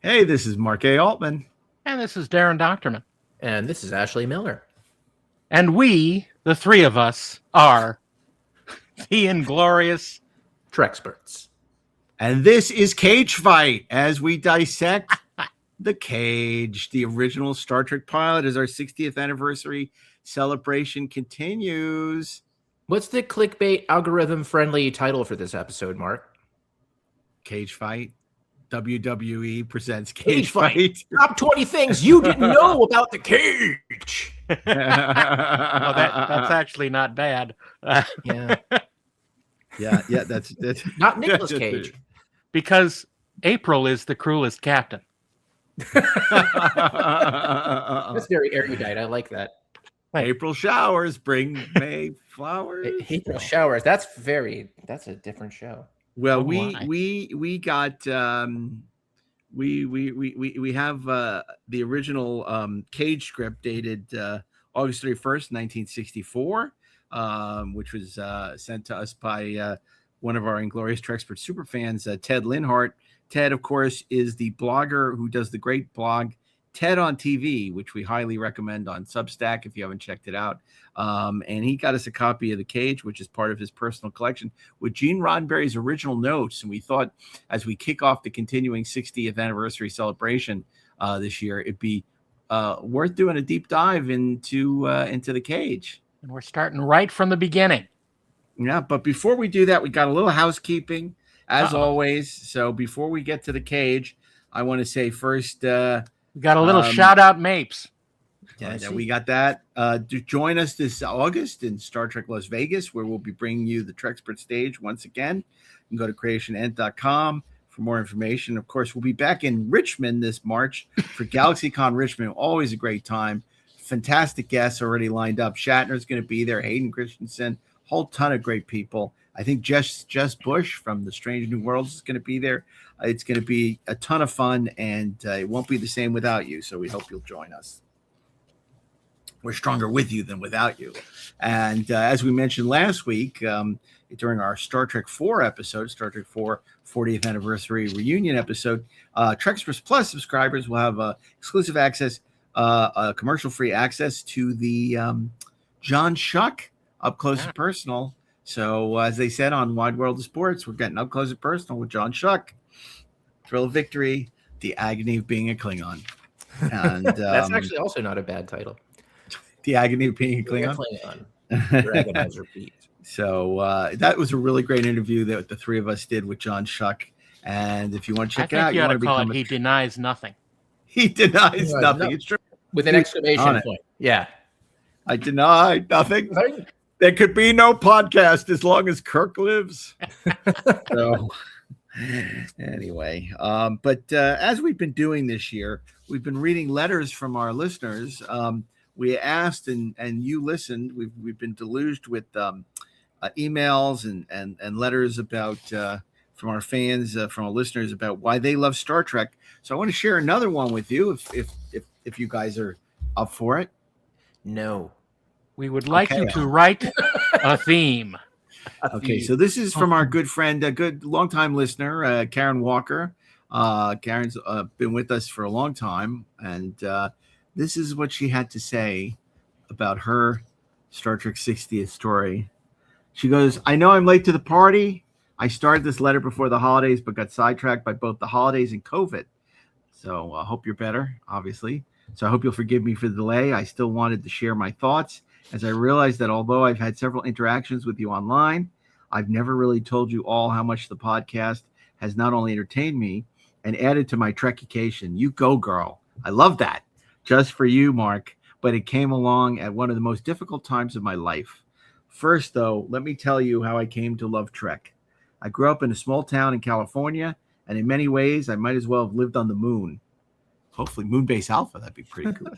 Hey, this is Mark A. Altman. And this is DAREN DOCHTERMAN. And this is Ashley Miller. And we, the three of us, are the Inglorious Treksperts. And this is Cage Fight as we dissect The Cage. The original Star Trek pilot as our 60th anniversary celebration continues. What's the clickbait algorithm-friendly title for this episode, Mark? Cage Fight. WWE presents Cage Fight. Top 20 things you didn't know about the cage. Well, that's actually not bad. Yeah. Yeah, that's Not Nicolas Cage. Because April is the cruelest captain. That's very erudite. I like that. April showers bring May flowers. April showers. That's a different show. Well, we got we have the original Cage script dated August 31st, 1964, which was sent to us by one of our Inglorious Treksperts super fans, Ted Linhart. Ted, of course, is the blogger who does the great blog Ted on TV, which we highly recommend on Substack if you haven't checked it out. And he got us a copy of The Cage, which is part of his personal collection, with Gene Roddenberry's original notes. And we thought, as we kick off the continuing 60th anniversary celebration this year, it'd be worth doing a deep dive into The Cage. And we're starting right from the beginning. Yeah, but before we do that, we got a little housekeeping, as always. So before we get to The Cage, I want to say first... we got a little shout-out Mapes. Yeah, we got that. Join us this August in Star Trek Las Vegas, where we'll be bringing you the Treksperts stage once again. You can go to creationent.com for more information. Of course, we'll be back in Richmond this March for GalaxyCon Richmond. Always a great time. Fantastic guests already lined up. Shatner's going to be there. Hayden Christensen. Whole ton of great people. I think Jess Bush from The Strange New Worlds is going to be there. It's going to be a ton of fun, and it won't be the same without you. So we hope you'll join us. We're stronger with you than without you. And as we mentioned last week, during our Star Trek 4 episode, Star Trek 4 40th anniversary reunion episode, Treksperts Plus subscribers will have exclusive access, commercial-free access to the John Schuck Up Close and Personal. So as they said on Wide World of Sports, we're getting up close and personal with John Schuck. Thrill of victory, the agony of being a Klingon. And that's actually also not a bad title. The agony of being a Klingon. Agonize repeat. So that was a really great interview that the three of us did with John Schuck. And if you want to check it out, you ought to call it He Denies Nothing. He denies nothing. No. It's true. With an exclamation point. Yeah. I deny nothing. There could be no podcast as long as Kirk lives. So anyway, but as we've been doing this year, we've been reading letters from our listeners. We asked and you listened. We've been deluged with emails and letters about from our fans, from our listeners about why they love Star Trek. So I want to share another one with you if you guys are up for it. No. We would like you to write a theme. Okay, so this is from our good friend, a good longtime listener, Karen Walker. Karen's been with us for a long time, and this is what she had to say about her Star Trek 60th story. She goes, I know I'm late to the party. I started this letter before the holidays, but got sidetracked by both the holidays and COVID. So I hope you're better, obviously. So I hope you'll forgive me for the delay. I still wanted to share my thoughts, as I realized that although I've had several interactions with you online, I've never really told you all how much the podcast has not only entertained me and added to my Trekication. You go, girl. I love that. Just for you, Mark. But it came along at one of the most difficult times of my life. First, though, let me tell you how I came to love Trek. I grew up in a small town in California, and in many ways, I might as well have lived on the moon. Hopefully, Moonbase Alpha. That'd be pretty cool.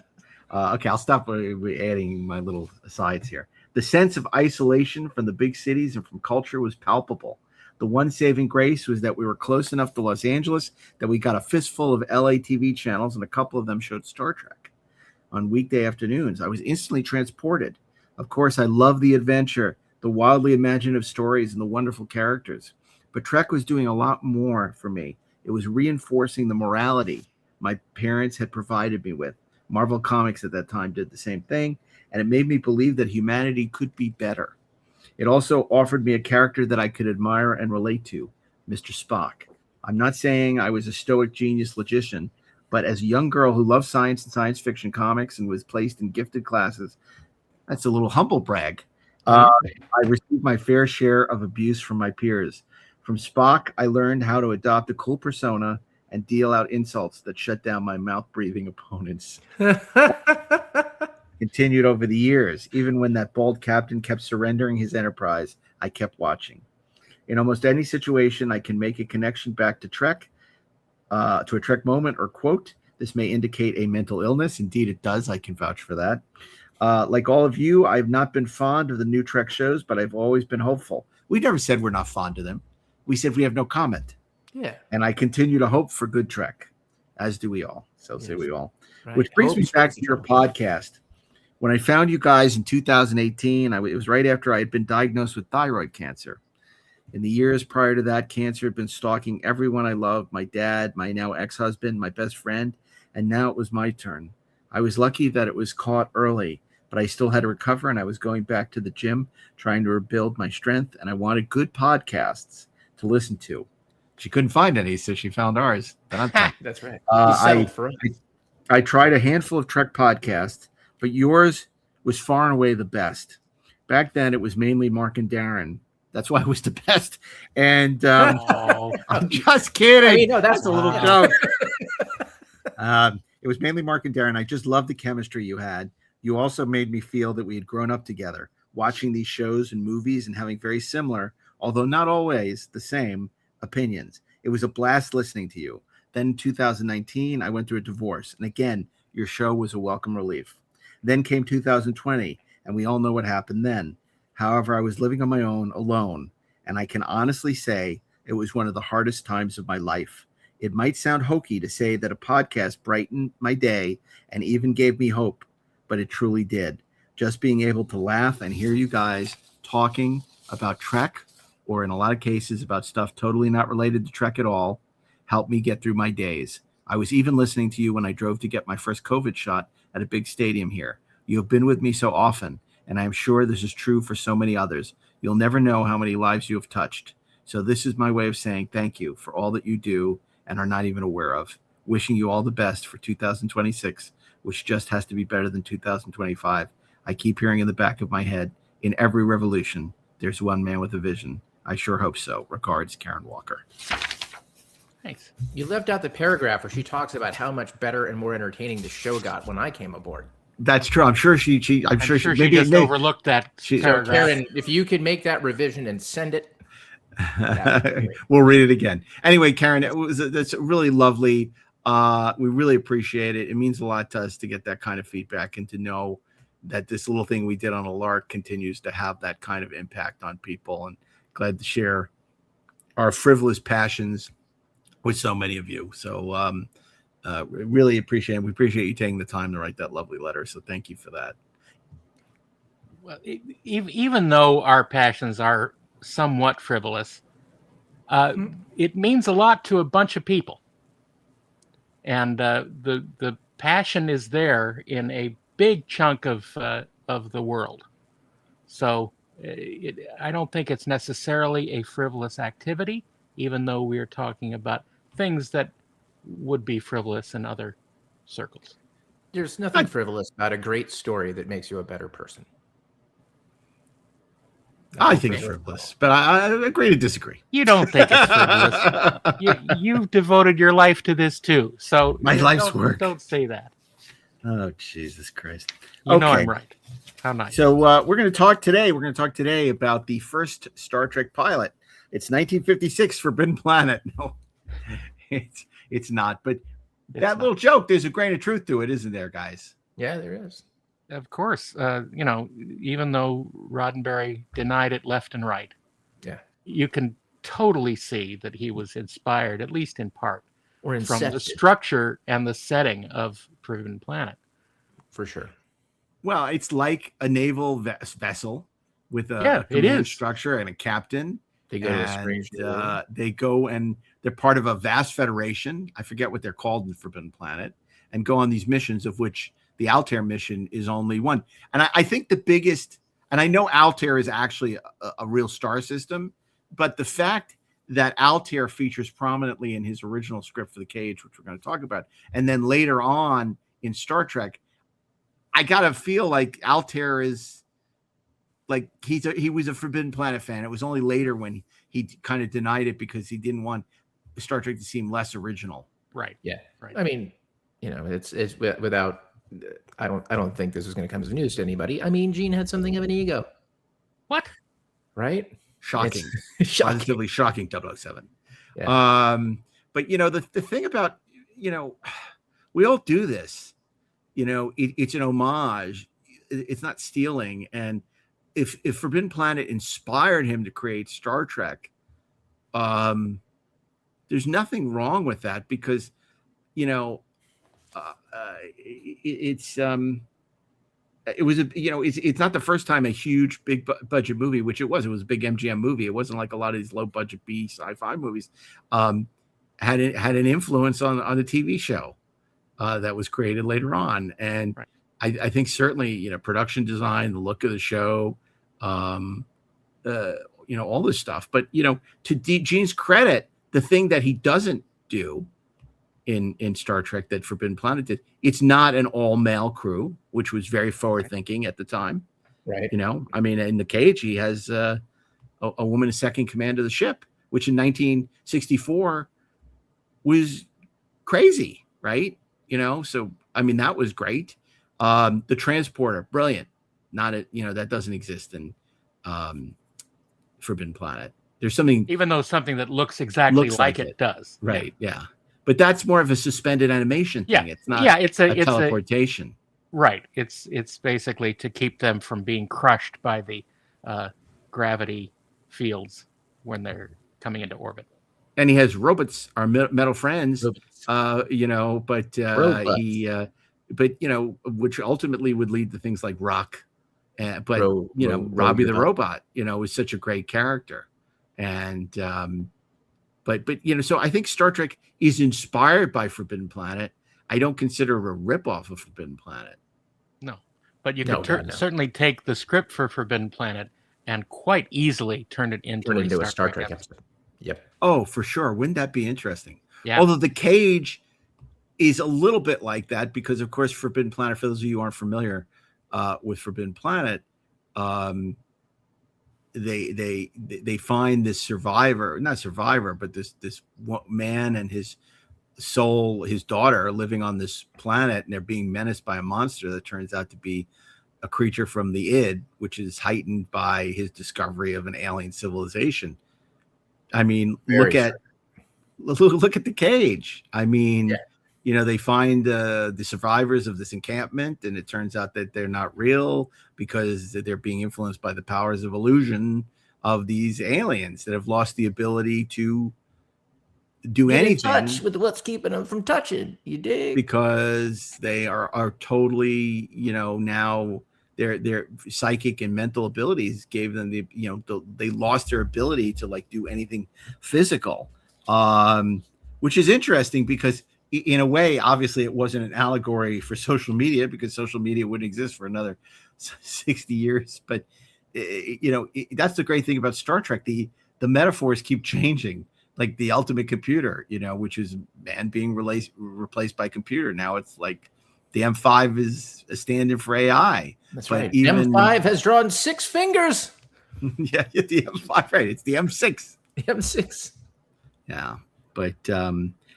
Okay, I'll stop adding my little asides here. The sense of isolation from the big cities and from culture was palpable. The one saving grace was that we were close enough to Los Angeles that we got a fistful of LA TV channels, and a couple of them showed Star Trek on weekday afternoons. I was instantly transported. Of course, I love the adventure, the wildly imaginative stories, and the wonderful characters. But Trek was doing a lot more for me. It was reinforcing the morality my parents had provided me with. Marvel Comics at that time did the same thing, and it made me believe that humanity could be better. It also offered me a character that I could admire and relate to, Mr. Spock. I'm not saying I was a stoic genius logician, but as a young girl who loved science and science fiction comics and was placed in gifted classes, that's a little humble brag. I received my fair share of abuse from my peers. From Spock, I learned how to adopt a cool persona and deal out insults that shut down my mouth-breathing opponents. Continued over the years. Even when that bald captain kept surrendering his enterprise, I kept watching. In almost any situation, I can make a connection back to Trek, to a Trek moment or quote. This may indicate a mental illness. Indeed, it does. I can vouch for that. Like all of you, I've not been fond of the new Trek shows, but I've always been hopeful. We never said we're not fond of them. We said we have no comment. Yeah. And I continue to hope for good Trek, as do we all. So say we all. Right. Which brings me back to your podcast. When I found you guys in 2018, it was right after I had been diagnosed with thyroid cancer. In the years prior to that, cancer had been stalking everyone I loved, my dad, my now ex-husband, my best friend, and now it was my turn. I was lucky that it was caught early, but I still had to recover, and I was going back to the gym, trying to rebuild my strength, and I wanted good podcasts to listen to. She couldn't find any, so she found ours. That's right. I tried a handful of Trek podcasts, but yours was far and away the best. Back then, it was mainly Mark and Darren. That's why it was the best. And I'm just kidding. I mean, no, that's a little joke. It was mainly Mark and Darren. I just loved the chemistry you had. You also made me feel that we had grown up together, watching these shows and movies and having very similar, although not always the same, opinions. It was a blast listening to you. Then in 2019, I went through a divorce. And again, your show was a welcome relief. Then came 2020, and we all know what happened then. However, I was living on my own, alone, and I can honestly say it was one of the hardest times of my life. It might sound hokey to say that a podcast brightened my day and even gave me hope, but it truly did. Just being able to laugh and hear you guys talking about Trek, or in a lot of cases about stuff totally not related to Trek at all, helped me get through my days. I was even listening to you when I drove to get my first COVID shot at a big stadium here. You have been with me so often, and I am sure this is true for so many others. You'll never know how many lives you have touched. So this is my way of saying thank you for all that you do and are not even aware of. Wishing you all the best for 2026, which just has to be better than 2025. I keep hearing in the back of my head, in every revolution, there's one man with a vision. I sure hope so. Regards, Karen Walker. Thanks. You left out the paragraph where she talks about how much better and more entertaining the show got when I came aboard. That's true. I'm sure she just overlooked that paragraph. Karen, if you could make that revision and send it, we'll read it again. Anyway, Karen, that's really lovely. We really appreciate it. It means a lot to us to get that kind of feedback and to know that this little thing we did on a lark continues to have that kind of impact on people. And glad to share our frivolous passions with so many of you. So really appreciate it. We appreciate you taking the time to write that lovely letter. So thank you for that. Well, even though our passions are somewhat frivolous, it means a lot to a bunch of people. And the passion is there in a big chunk of the world. So I don't think it's necessarily a frivolous activity, even though we're talking about things that would be frivolous in other circles. There's nothing frivolous about a great story that makes you a better person. I think it's frivolous, but I agree to disagree. You don't think it's frivolous. You've devoted your life to this too. So my life's work. Don't say that. Oh, Jesus Christ. You know I'm right. How nice. So we're going to talk today. We're going to talk today about the first Star Trek pilot. It's 1956, Forbidden Planet. No, it's not. But that little joke, there's a grain of truth to it, isn't there, guys? Yeah, there is. Of course. Even though Roddenberry denied it left and right, you can totally see that he was inspired, at least in part, from the structure and the setting of Forbidden Planet. For sure. Well, it's like a naval vessel with a command structure and a captain They go to a strange and they go and they're part of a vast federation. I forget what they're called in Forbidden Planet, and go on these missions, of which the Altair mission is only one. And I think the biggest, and I know Altair is actually a real star system, but the fact that Altair features prominently in his original script for The Cage, which we're going to talk about, and then later on in Star Trek, I gotta feel like Altair is like he was a Forbidden Planet fan. It was only later when he kind of denied it because he didn't want Star Trek to seem less original. Right. Yeah. Right. I mean, it's without. I don't think this is going to come as news to anybody. I mean, Gene had something of an ego. What? Right? Shocking. Shocking. Positively shocking. 007. Yeah. But the thing about we all do this. It's an homage. It's not stealing. And if Forbidden Planet inspired him to create Star Trek, there's nothing wrong with that, because it's not the first time a huge big budget movie, which it was a big MGM movie. It wasn't like a lot of these low budget B sci-fi movies, had an influence on the TV show that was created later on. And right. I think certainly, production design, the look of the show, all this stuff. But, to Gene's credit, the thing that he doesn't do in Star Trek that Forbidden Planet did, it's not an all-male crew, which was very forward-thinking at the time. Right. I mean, in The Cage, he has a woman in second command of the ship, which in 1964 was crazy, right? So, I mean, that was great. The transporter, brilliant. That doesn't exist in Forbidden Planet. There's something, even though something that looks exactly like it does. Right. Yeah. But that's more of a suspended animation thing. It's not it's a teleportation. Right. It's basically to keep them from being crushed by the gravity fields when they're coming into orbit. And he has robots, our metal friends, Robots. Which ultimately would lead to things like Rock. Robbie the Robot, is such a great character. And, so I think Star Trek is inspired by Forbidden Planet. I don't consider it a ripoff of Forbidden Planet. No, but you could certainly take the script for Forbidden Planet and quite easily turn it into a Star Trek episode. Yep. Oh, for sure. Wouldn't that be interesting? Yeah. Although The Cage is a little bit like that, because of course Forbidden Planet, for those of you who aren't familiar with Forbidden Planet, they find this but this man and his soul, his daughter, living on this planet, and they're being menaced by a monster that turns out to be a creature from the id, which is heightened by his discovery of an alien civilization. I mean, look at The Cage. I mean, they find the survivors of this encampment, and it turns out that they're not real because they're being influenced by the powers of illusion of these aliens that have lost the ability to do anything. In touch with what's keeping them from touching. You dig? Because they are totally, now their psychic and mental abilities gave them they lost their ability to do anything physical, which is interesting because in a way, obviously it wasn't an allegory for social media, because social media wouldn't exist for another 60 years. But that's the great thing about Star Trek. The metaphors keep changing, like the ultimate computer, which is man being replaced by computer. Now it's like the M5 is a stand-in for AI. That's right. M5 has drawn 6 fingers. Yeah, the M5, right? It's the M6. The M6. Yeah, but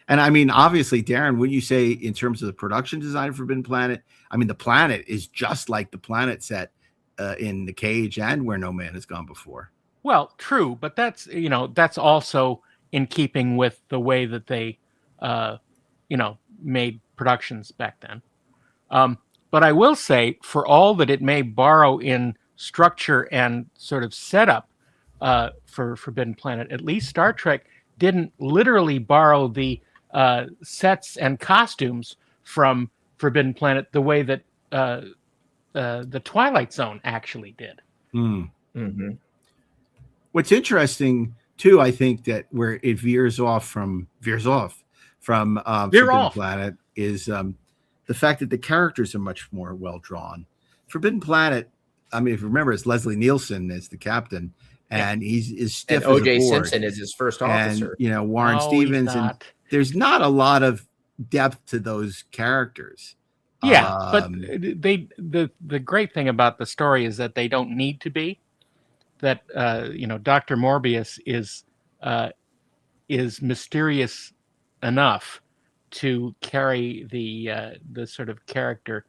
and I mean, obviously, Darren, wouldn't you say in terms of the production design of Forbidden Planet? I mean, the planet is just like the planet set in The Cage and Where No Man Has Gone Before. Well, true, but that's also in keeping with the way that they made productions back then. But I will say, for all that it may borrow in structure and sort of setup for Forbidden Planet, at least Star Trek didn't literally borrow the sets and costumes from Forbidden Planet the way that the Twilight Zone actually did. Mm. Mm-hmm. What's interesting, Two, I think that where it veers off from Veer Forbidden off. Planet is the fact that the characters are much more well drawn. Forbidden Planet, I mean, if you remember, it's Leslie Nielsen as the captain, and he's And stiff as O.J. a board. Simpson is his first And officer. you know, Warren No, he's Stevens, and not. there's not a lot of depth to those characters. Yeah, but the great thing about the story is that they don't need to be. That you know, Dr. Morbius is mysterious enough to carry the sort of character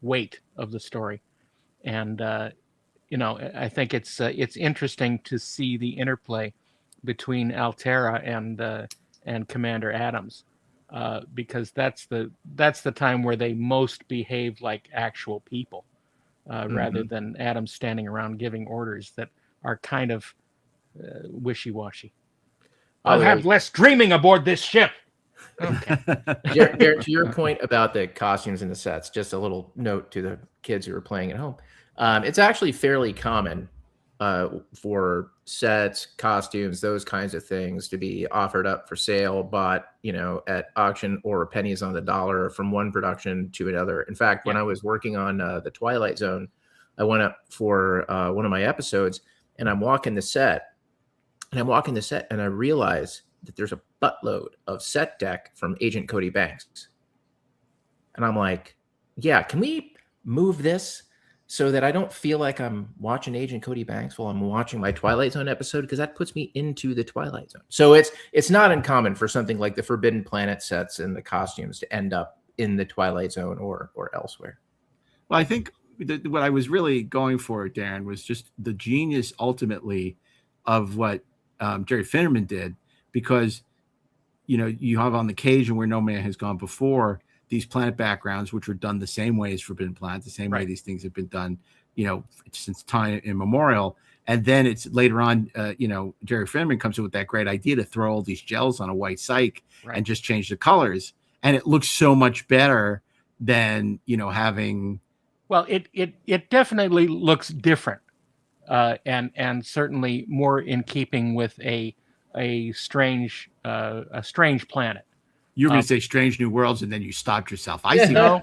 weight of the story, and you know, I think it's interesting to see the interplay between Altera and Commander Adams. Because that's the time where they most behave like actual people, rather than Adams standing around giving orders that are kind of wishy-washy. I'll have less dreaming aboard this ship. Okay. Jared, to your point about the costumes and the sets, just a little note to the kids who are playing at home. It's actually fairly common for sets, costumes, those kinds of things to be offered up for sale, bought, you know, at auction or pennies on the dollar from one production to another. In fact, when I was working on the Twilight Zone, I went up for one of my episodes, and I'm walking the set, and I realize that there's a buttload of set deck from Agent Cody Banks. And I'm like, yeah, can we move this so that I don't feel like I'm watching Agent Cody Banks while I'm watching my Twilight Zone episode? Because that puts me into the Twilight Zone. So it's not uncommon for something like the Forbidden Planet sets and the costumes to end up in the Twilight Zone or elsewhere. Well, I think what I was really going for, Darren, was just the genius ultimately of what Jerry Finnerman did, because you know, you have on the Cage and Where No Man Has Gone Before these planet backgrounds, which were done the same way as Forbidden Planet, the same way these things have been done, you know, since time immemorial. And then it's later on, you know, Jerry Finnerman comes up with that great idea to throw all these gels on a white cyc and just change the colors, and it looks so much better than, you know, having. Well, it definitely looks different, and certainly more in keeping with a strange planet. You're going to say Strange New Worlds, and then you stopped yourself. I see. No,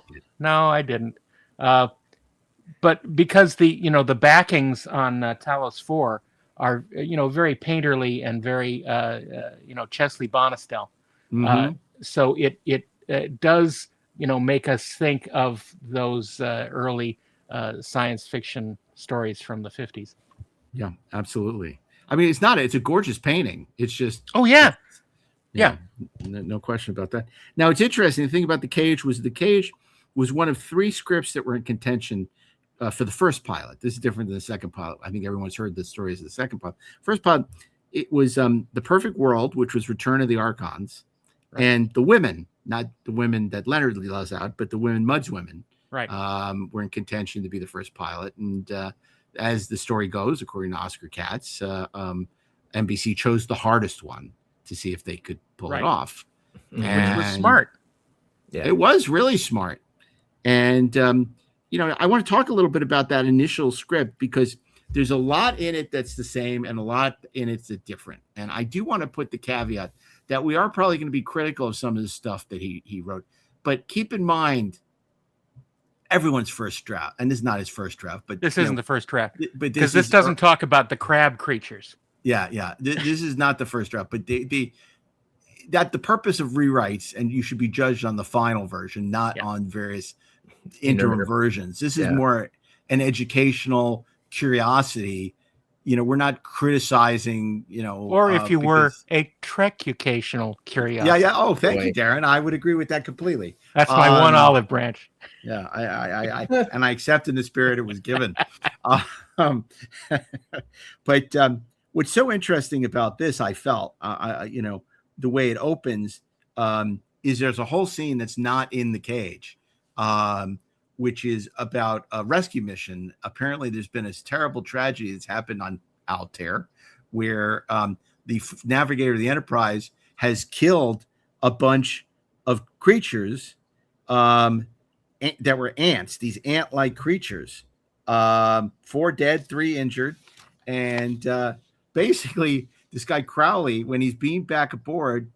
I didn't. But because the backings on Talos 4 are, you know, very painterly and very you know, Chesley Bonestell. So it does, you know, make us think of those early science fiction stories from the 50s. Yeah, absolutely. I mean, it's a gorgeous painting. It's just, yeah. No question about that. Now, it's interesting. The thing about The Cage was one of 3 scripts that were in contention for the first pilot. This is different than the second pilot. I think everyone's heard the stories of the second pilot. First pilot, it was The Perfect World, which was Return of the Archons, and The Women, not the women that Leonard lays out, but the women, Mudd's women, were in contention to be the first pilot. And as the story goes, according to Oscar Katz, NBC chose the hardest one to see if they could pull it off. Which was smart. Yeah. It was really smart. And, you know, I want to talk a little bit about that initial script, because there's a lot in it that's the same and a lot in it that's different. And I do want to put the caveat that we are probably going to be critical of some of the stuff that he wrote. But keep in mind, everyone's first draft, and this is not his first draft, but this isn't the first draft, because this doesn't talk about the crab creatures. Yeah. This is not the first draft, but the purpose of rewrites, and you should be judged on the final version, not on various interim versions. This is more an educational curiosity. You know, we're not criticizing, you know, or if you were a Trek-ucational curiosity. Yeah. Oh, thank you, Darren. I would agree with that completely. That's my one olive branch. Yeah, I and I accept in the spirit it was given. But what's so interesting about this, I felt, you know, the way it opens, is there's a whole scene that's not in The Cage, which is about a rescue mission. Apparently, there's been this terrible tragedy that's happened on Altair, where the navigator of the Enterprise has killed a bunch of creatures that were ants, these ant-like creatures. 4 dead, 3 injured, and basically this guy Crowley, when he's beamed back aboard,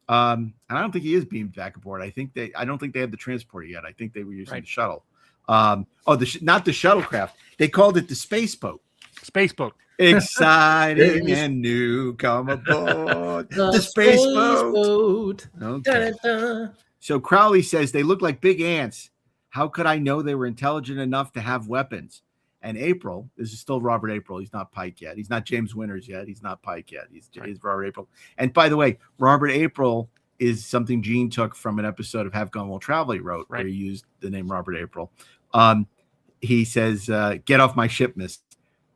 and I don't think he is beamed back aboard. I don't think they have the transporter yet. I think they were using the shuttle. Not the shuttlecraft. They called it the space boat. Space boat. Exciting and new. Come aboard the space boat. Okay. Da-da-da. So Crowley says they look like big ants. How could I know they were intelligent enough to have weapons? And April, this is still Robert April. He's not Pike yet. He's not James Winters yet. He's not Pike yet. He's Robert April. And by the way, Robert April is something Gene took from an episode of Have Gun Will Travel he wrote, where he used the name Robert April. He says, "Get off my ship, miss,"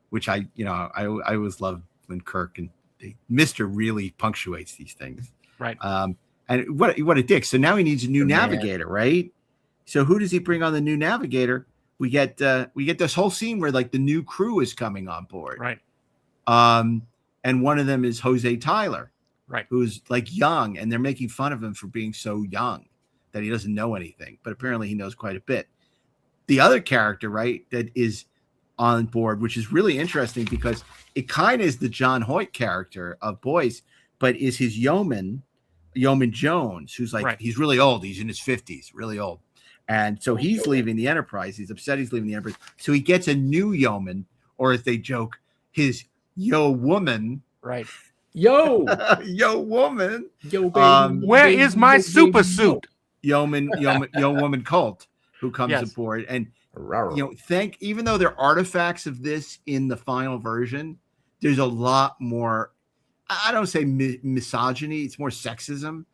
which I always love when Kirk and Mr. really punctuates these things. Right. And what a dick. So now he needs a new navigator, right? So who does he bring on the new navigator? We get this whole scene where like the new crew is coming on board. Right. And one of them is Jose Tyler. Right. Who's like young, and they're making fun of him for being so young that he doesn't know anything, but apparently he knows quite a bit. The other character, right, that is on board, which is really interesting because it kind of is the John Hoyt character of Boys, but is his Yeoman Jones, who's like, he's really old. He's in his 50s, really old. And so he's leaving the Enterprise. He's upset he's leaving the Enterprise. So he gets a new yeoman, or as they joke, his yo woman. Right. Yo. Yo woman. Yo baby. Where is my super suit? Yo woman cult who comes aboard. And even though there are artifacts of this in the final version, there's a lot more, I don't say misogyny, it's more sexism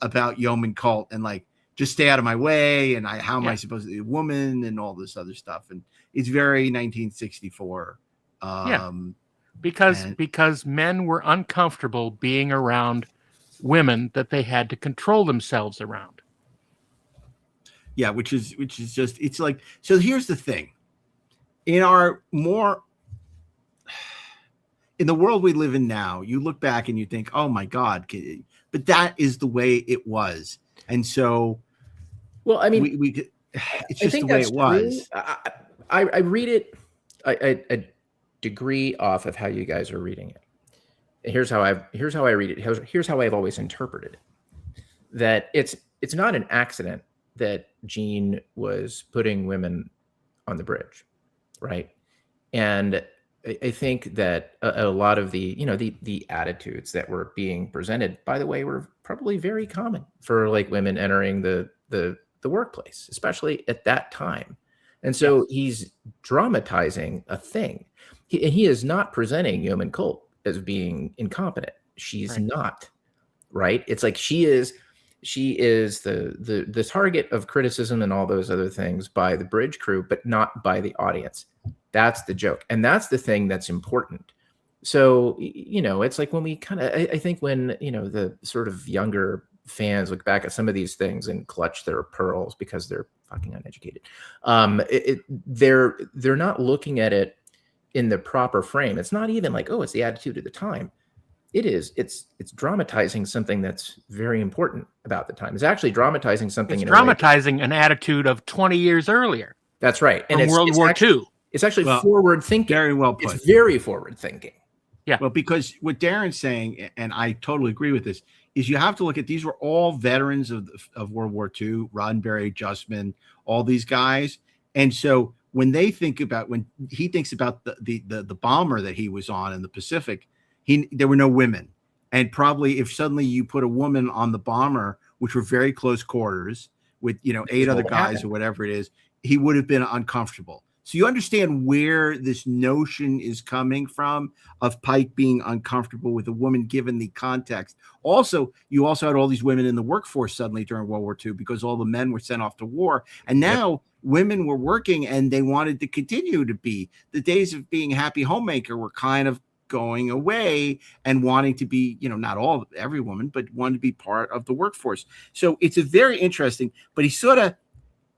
about yeoman cult and like, just stay out of my way, and how am I supposed to be a woman, and all this other stuff, and it's very 1964. Because men were uncomfortable being around women that they had to control themselves around. Yeah, which is just, it's like, so here's the thing. In the world we live in now, you look back and you think, oh my God, but that is the way it was. And so, well, I mean, it's just the way it was. I read it a degree off of how you guys are reading it. Here's how I read it. Here's how I've always interpreted it. That it's not an accident that Gene was putting women on the bridge, right? And I think that a lot of the attitudes that were being presented, by the way, were probably very common for like women entering the workplace, especially at that time. And so he's dramatizing a thing. He is not presenting Yeoman Colt as being incompetent. She's not, right? It's like she is the target of criticism and all those other things by the bridge crew, but not by the audience. That's the joke. And that's the thing that's important. So, it's like when we I think when, the sort of younger fans look back at some of these things and clutch their pearls because they're fucking uneducated. They're not looking at it in the proper frame. It's not even like, oh, it's the attitude of the time. It's dramatizing something that's very important about the time. It's actually dramatizing something. It's dramatizing an attitude of 20 years earlier. That's right. And it's World War II. It's actually forward thinking. Very well put. It's very forward thinking. Yeah. Well, because what Daren's saying, and I totally agree with this, is you have to look at, these were all veterans of World War II, Roddenberry, Justman, all these guys. And so when he thinks about the bomber that he was on in the Pacific, there were no women. And probably if suddenly you put a woman on the bomber, which were very close quarters with, 8 other guys or whatever it is, he would have been uncomfortable. So you understand where this notion is coming from of Pike being uncomfortable with a woman given the context. Also, you also had all these women in the workforce suddenly during World War II because all the men were sent off to war. And now women were working and they wanted to continue to be. The days of being a happy homemaker were kind of going away and wanting to be, not every woman, but wanted to be part of the workforce. So it's a very interesting, but he sort of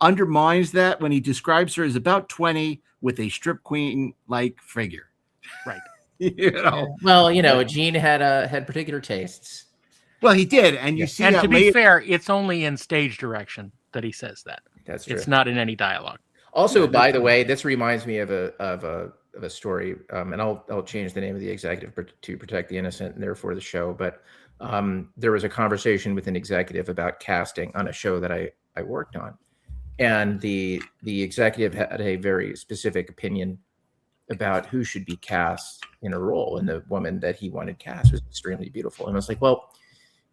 undermines that when he describes her as about 20 with a strip queen like figure. Right. Well, Gene had particular tastes. Well, he did, and you see. And that to be fair, it's only in stage direction that he says that. That's true. It's not in any dialogue. Also, by the way, this reminds me of a a story, and I'll change the name of the executive to protect the innocent and therefore the show. But there was a conversation with an executive about casting on a show that I worked on, and the executive had a very specific opinion about who should be cast in a role, and the woman that he wanted cast was extremely beautiful. And I was like, well,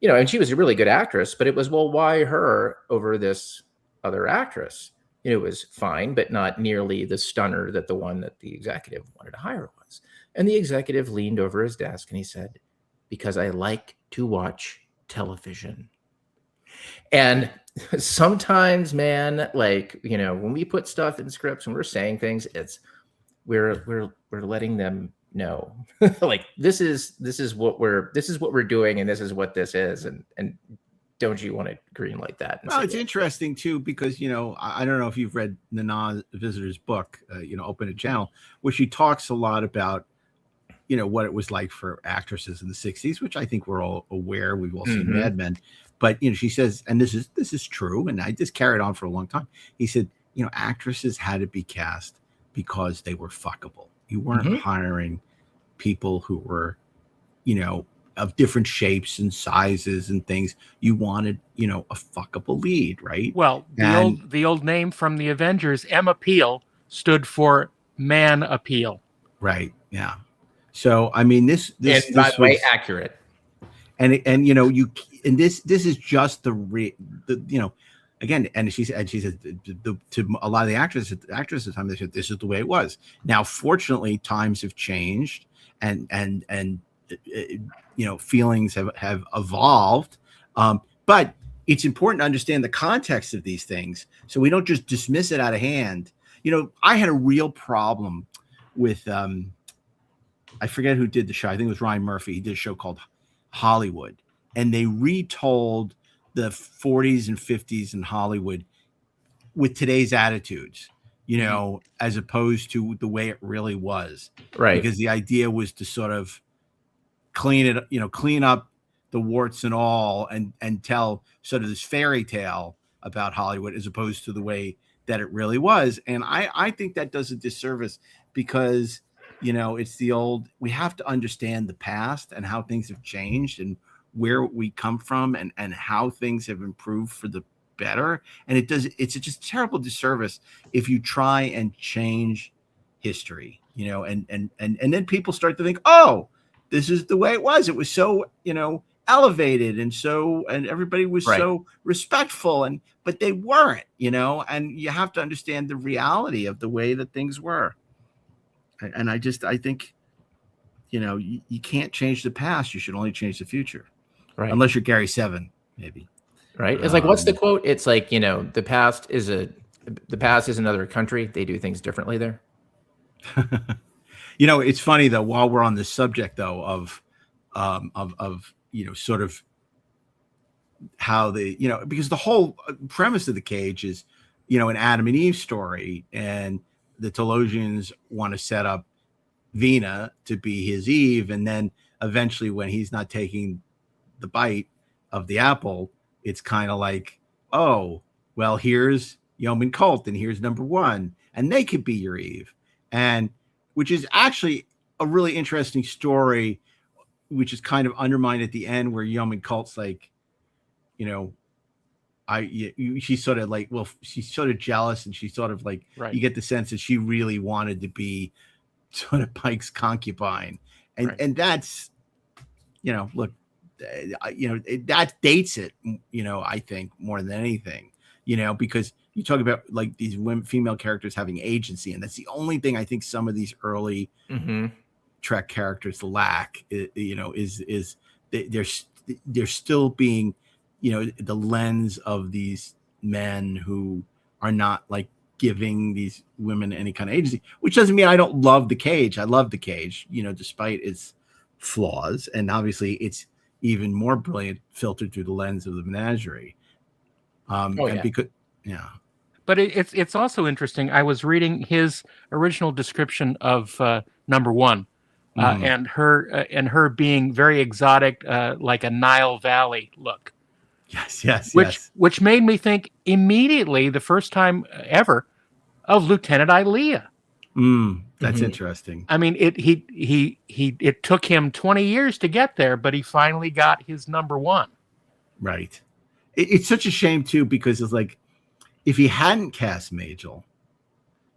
and she was a really good actress, but it was, well, why her over this other actress? It was fine, but not nearly the stunner that the one that the executive wanted to hire was. And the executive leaned over his desk and he said, because I like to watch television. And sometimes, man, like, when we put stuff in scripts and we're saying things, we're letting them know, like, this is what we're doing, and this is what this is, and don't you want to green like that? Well, it's interesting too, because I don't know if you've read Nana Visitor's book, Open a Channel, where she talks a lot about what it was like for actresses in the 60s, which I think we're all aware. We've all seen Mad Men, but she says, and this is true, and I just carried on for a long time. He said, actresses had to be cast because they were fuckable. You weren't hiring people who were, of different shapes and sizes and things. You wanted, a fuckable lead, right? Well, the old name from the Avengers, M Appeal, stood for man appeal. Right. Yeah. So I mean, this by the way, accurate. And this is just again, and she said to a lot of the actresses at the time, they said this is the way it was. Now, fortunately, times have changed, and feelings have evolved, but it's important to understand the context of these things so we don't just dismiss it out of hand. I had a real problem with I forget who did the show. I think it was Ryan Murphy. He did a show called Hollywood, and they retold the 40s and 50s in Hollywood with today's attitudes, as opposed to the way it really was. Right. Because the idea was to sort of clean up the warts and all, and tell sort of this fairy tale about Hollywood as opposed to the way that it really was. And I think that does a disservice, because it's the old, we have to understand the past and how things have changed and where we come from, and how things have improved for the better. And it's just a terrible disservice if you try and change history, and then people start to think, oh, this is the way it was. It was so, elevated, and everybody was so respectful, but they weren't, and you have to understand the reality of the way that things were. And I think, you can't change the past. You should only change the future. Right. Unless you're Gary Seven, maybe. Right. It's like, what's the quote? It's like, the past is another country. They do things differently there. It's funny though, while we're on this subject though, of sort of how because the whole premise of The Cage is, an Adam and Eve story, and the Telosians want to set up Vina to be his Eve. And then eventually, when he's not taking the bite of the apple, it's kind of like, oh, well, here's Yeoman Colt, and here's number one, and they could be your Eve. And which is actually a really interesting story, which is kind of undermined at the end, where Yeoman Colt's like, she's sort of like, well, she's sort of jealous, and she's sort of like, you get the sense that she really wanted to be sort of Pike's concubine. And that's, look, that dates it, I think more than anything, because you talk about like these female characters having agency, and that's the only thing I think some of these early Trek characters lack. Is they're still being, the lens of these men who are not like giving these women any kind of agency. Which doesn't mean I don't love The Cage. I love The Cage, despite its flaws, and obviously it's even more brilliant filtered through the lens of the menagerie. But it's also interesting. I was reading his original description of number one, and her being very exotic, like a Nile Valley look. Yes. Which made me think immediately, the first time ever, of Lieutenant Ilea. That's Mhm. interesting. I mean, it took him 20 years to get there, but he finally got his number one. Right. It's such a shame too, because it's like, if he hadn't cast Majel,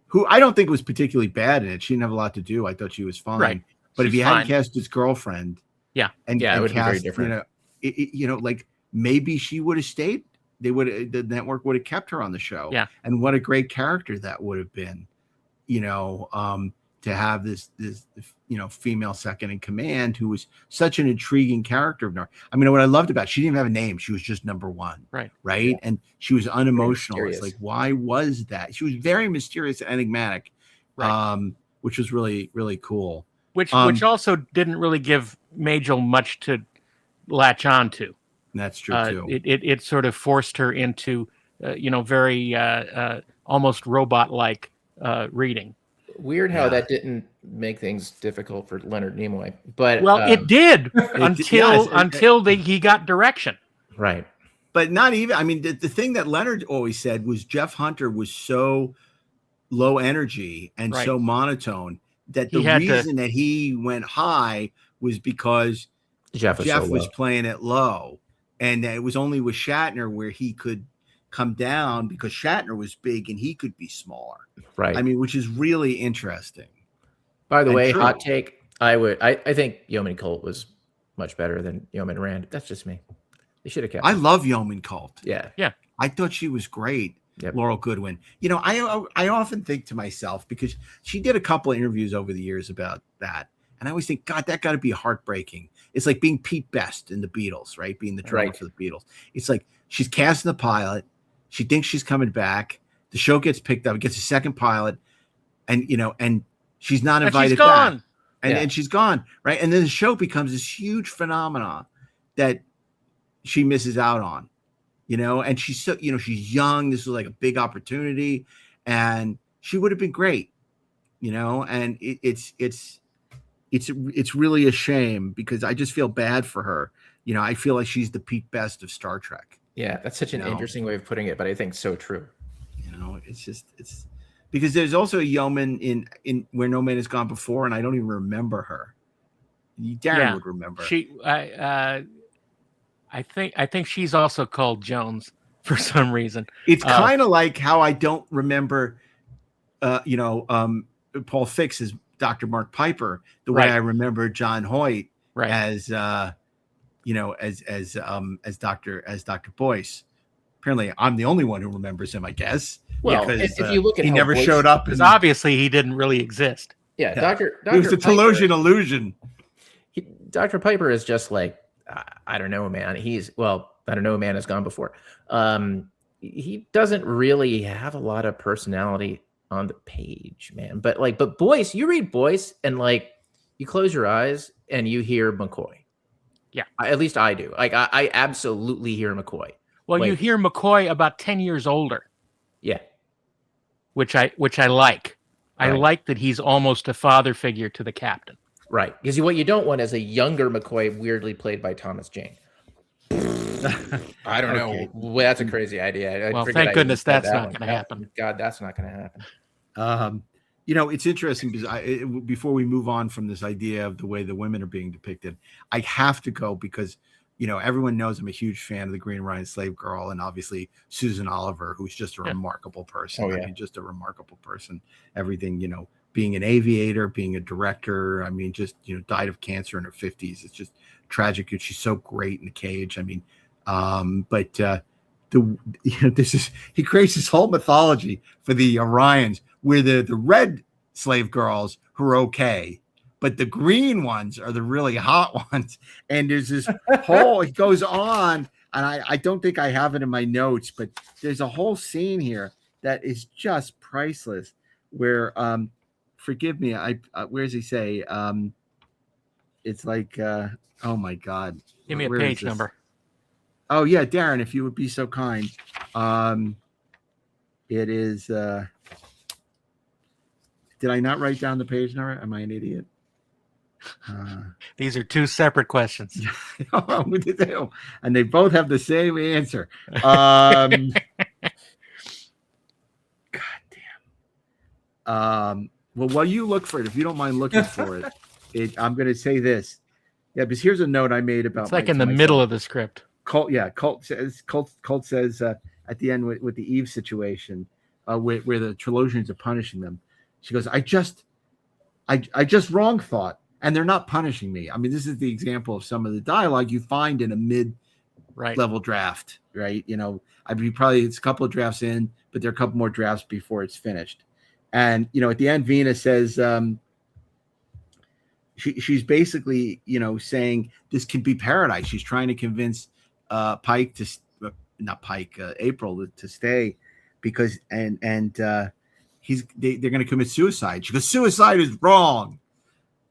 who I don't think was particularly bad in it, she didn't have a lot to do. I thought she was fine. Right. But if She's he hadn't fine. cast his girlfriend, Yeah. and Yeah, it would be very cast, different. like maybe she would have stayed. The network would have kept her on the show. Yeah. And what a great character that would have been, to have this female second in command who was such an intriguing character. I mean, what I loved about, she didn't even have a name. She was just number one. Right. Yeah. And she was unemotional. It's mysterious. like, why was that? She was very mysterious and enigmatic, Right. which was really, really cool. Which also didn't really give Majel much to latch on to. That's true too. It sort of forced her into, very almost robot-like reading. Weird how Yeah. that didn't make things difficult for Leonard Nimoy, but It did yes, until he got direction. right. But not even, I mean, the thing that Leonard always said was Jeff Hunter was so low energy and Right. so monotone that He the had to- reason that he went high was because Jeff was playing it low. And it was only with Shatner where he could come down, because Shatner was big and he could be smaller. right. I mean, which is really interesting. By the and way, true. hot take. I think Yeoman Colt was much better than Yeoman Rand. That's just me. They should have kept. I him. love Yeoman Colt. Yeah. I thought she was great. Yep. Laurel Goodwin. I often think to myself, because she did a couple of interviews over the years about that, and I always think, God, that got to be heartbreaking. It's like being Pete Best in the Beatles, right? Being the drummer Right. for the Beatles. It's like she's casting the pilot. She thinks she's coming back. The show gets picked up. It gets a second pilot, and she's not And invited she's gone. back. And she's gone, right? And then the show becomes this huge phenomenon that she misses out on, and she's so, she's young. This was like a big opportunity, and she would have been great, and it's really a shame, because I just feel bad for her. I feel like she's the Pete Best of Star Trek. Yeah, that's such an interesting way of putting it, but I think so true. It's because there's also a yeoman in Where No Man Has Gone Before, and I don't even remember her. Darren would remember. I think she's also called Jones for some reason. It's kind of like how I don't remember, Paul Fix as Dr. Mark Piper, the way Right. I remember John Hoyt Right. as Dr. Boyce. Apparently, I'm the only one who remembers him, I guess. Well, because if you look at he how never Boyce- showed up. Because obviously he didn't really exist. Yeah, Yeah. Dr. It was a Telosian illusion. Dr. Piper is just like, I don't know, man. I don't know, man has gone before. He doesn't really have a lot of personality on the page, man. But Boyce, you read Boyce and you close your eyes and you hear McCoy. Yeah. At least I do. I absolutely hear McCoy. Well, you hear McCoy about 10 years older, Yeah. which I like. I Right. like that he's almost a father figure to the captain. Right. Because what you don't want is a younger McCoy weirdly played by Thomas Jane. I don't Okay. know. Well, that's a crazy idea. Well, forget thank I goodness said that's that not one. going to happen. God, that's not going to happen. It's interesting because before we move on from this idea of the way the women are being depicted, I have to go because, everyone knows I'm a huge fan of the Green Ryan Slave Girl, and obviously Susan Oliver, who's just a remarkable person. Oh, yeah. I mean, just a remarkable person. Everything, being an aviator, being a director. I mean, just, died of cancer in her 50s. It's just tragic. And she's so great in the cage. I mean, he creates this whole mythology for the Orions where the red slave girls who are okay, but the green ones are the really hot ones. And there's this whole, it goes on, and I don't think I have it in my notes, but there's a whole scene here that is just priceless where, forgive me, where does he say? It's like, oh my God. Give me a Where is page this? number. Oh yeah, Darren, if you would be so kind. It is. Did I not write down the page number? Am I an idiot? These are two separate questions. And they both have the same answer. God damn. Well, while you look for it, if you don't mind looking for it, I'm going to say this. Yeah, because here's a note I made about. It's like in the middle of the script. Colt says at the end with the Eve situation, where the Trelosians are punishing them. She goes, I just wrong thought, and they're not punishing me. I mean, this is the example of some of the dialogue you find in a mid-level draft, right? You know, I'd be probably it's a couple of drafts in, but there are a couple more drafts before it's finished. And you know, at the end, Vina says, she's basically, you know, saying this can be paradise. She's trying to convince April to stay because they're going to commit suicide. She goes, suicide is wrong.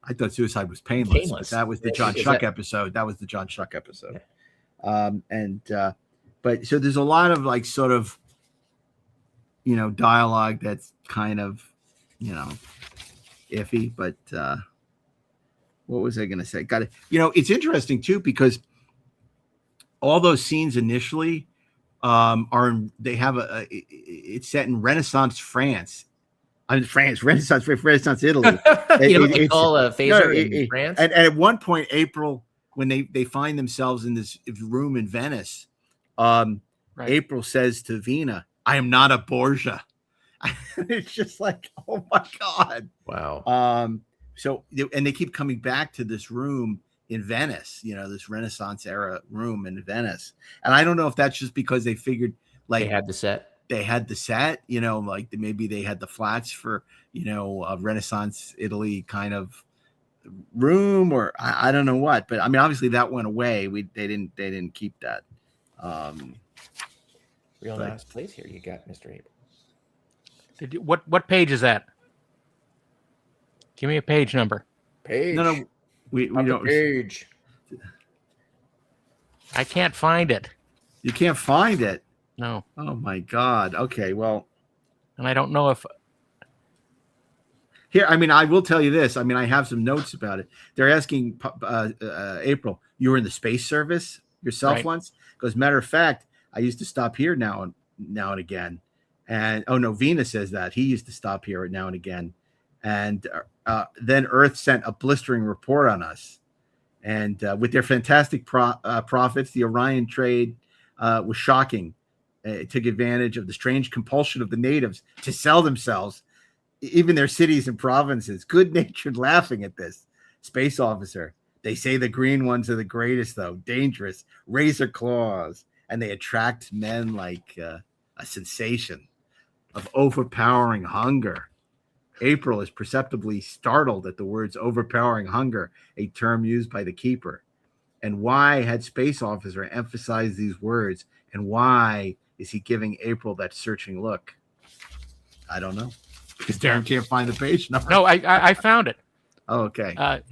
I thought suicide was painless. But that was the John Shuck episode. That was the John Shuck episode. Yeah. But so there's a lot of like sort of, you know, dialogue that's kind of, you know, iffy. But what was I going to say? Got it. You know, it's interesting too because all those scenes initially it's set in Renaissance France. Renaissance Italy. They call a phaser in France. And at one point, April, when they find themselves in this room in Venice, April says to Vina, "I am not a Borgia." It's just like, oh my God. Wow. So, and they keep coming back to this room in Venice, you know, this Renaissance era room in Venice. And I don't know if that's just because they figured like they had the set, you know, like maybe they had the flats for, you know, a Renaissance Italy kind of room, or I don't know what, but I mean, obviously that went away. They didn't keep that. Real nice place here you got, Mr. April. What page is that? Give me a page number. No, we don't. Page. I can't find it. You can't find it. No. Oh my God. Okay. Well, and I don't know if here. I mean, I will tell you this. I mean, I have some notes about it. They're asking April, you were in the space service yourself once? Because matter of fact, I used to stop here now and again. And oh no, Vina says that he used to stop here now and again. And then Earth sent a blistering report on us. And with their fantastic profits, the Orion trade was shocking. It took advantage of the strange compulsion of the natives to sell themselves, even their cities and provinces. Good-natured laughing at this. Space officer. They say the green ones are the greatest, though. Dangerous. Razor claws. And they attract men like a sensation of overpowering hunger. April is perceptibly startled at the words overpowering hunger, a term used by the keeper. And why had Space Officer emphasized these words? And why is he giving April that searching look? I don't know. Because Darren can't find the page number. No, I found it. Oh, okay.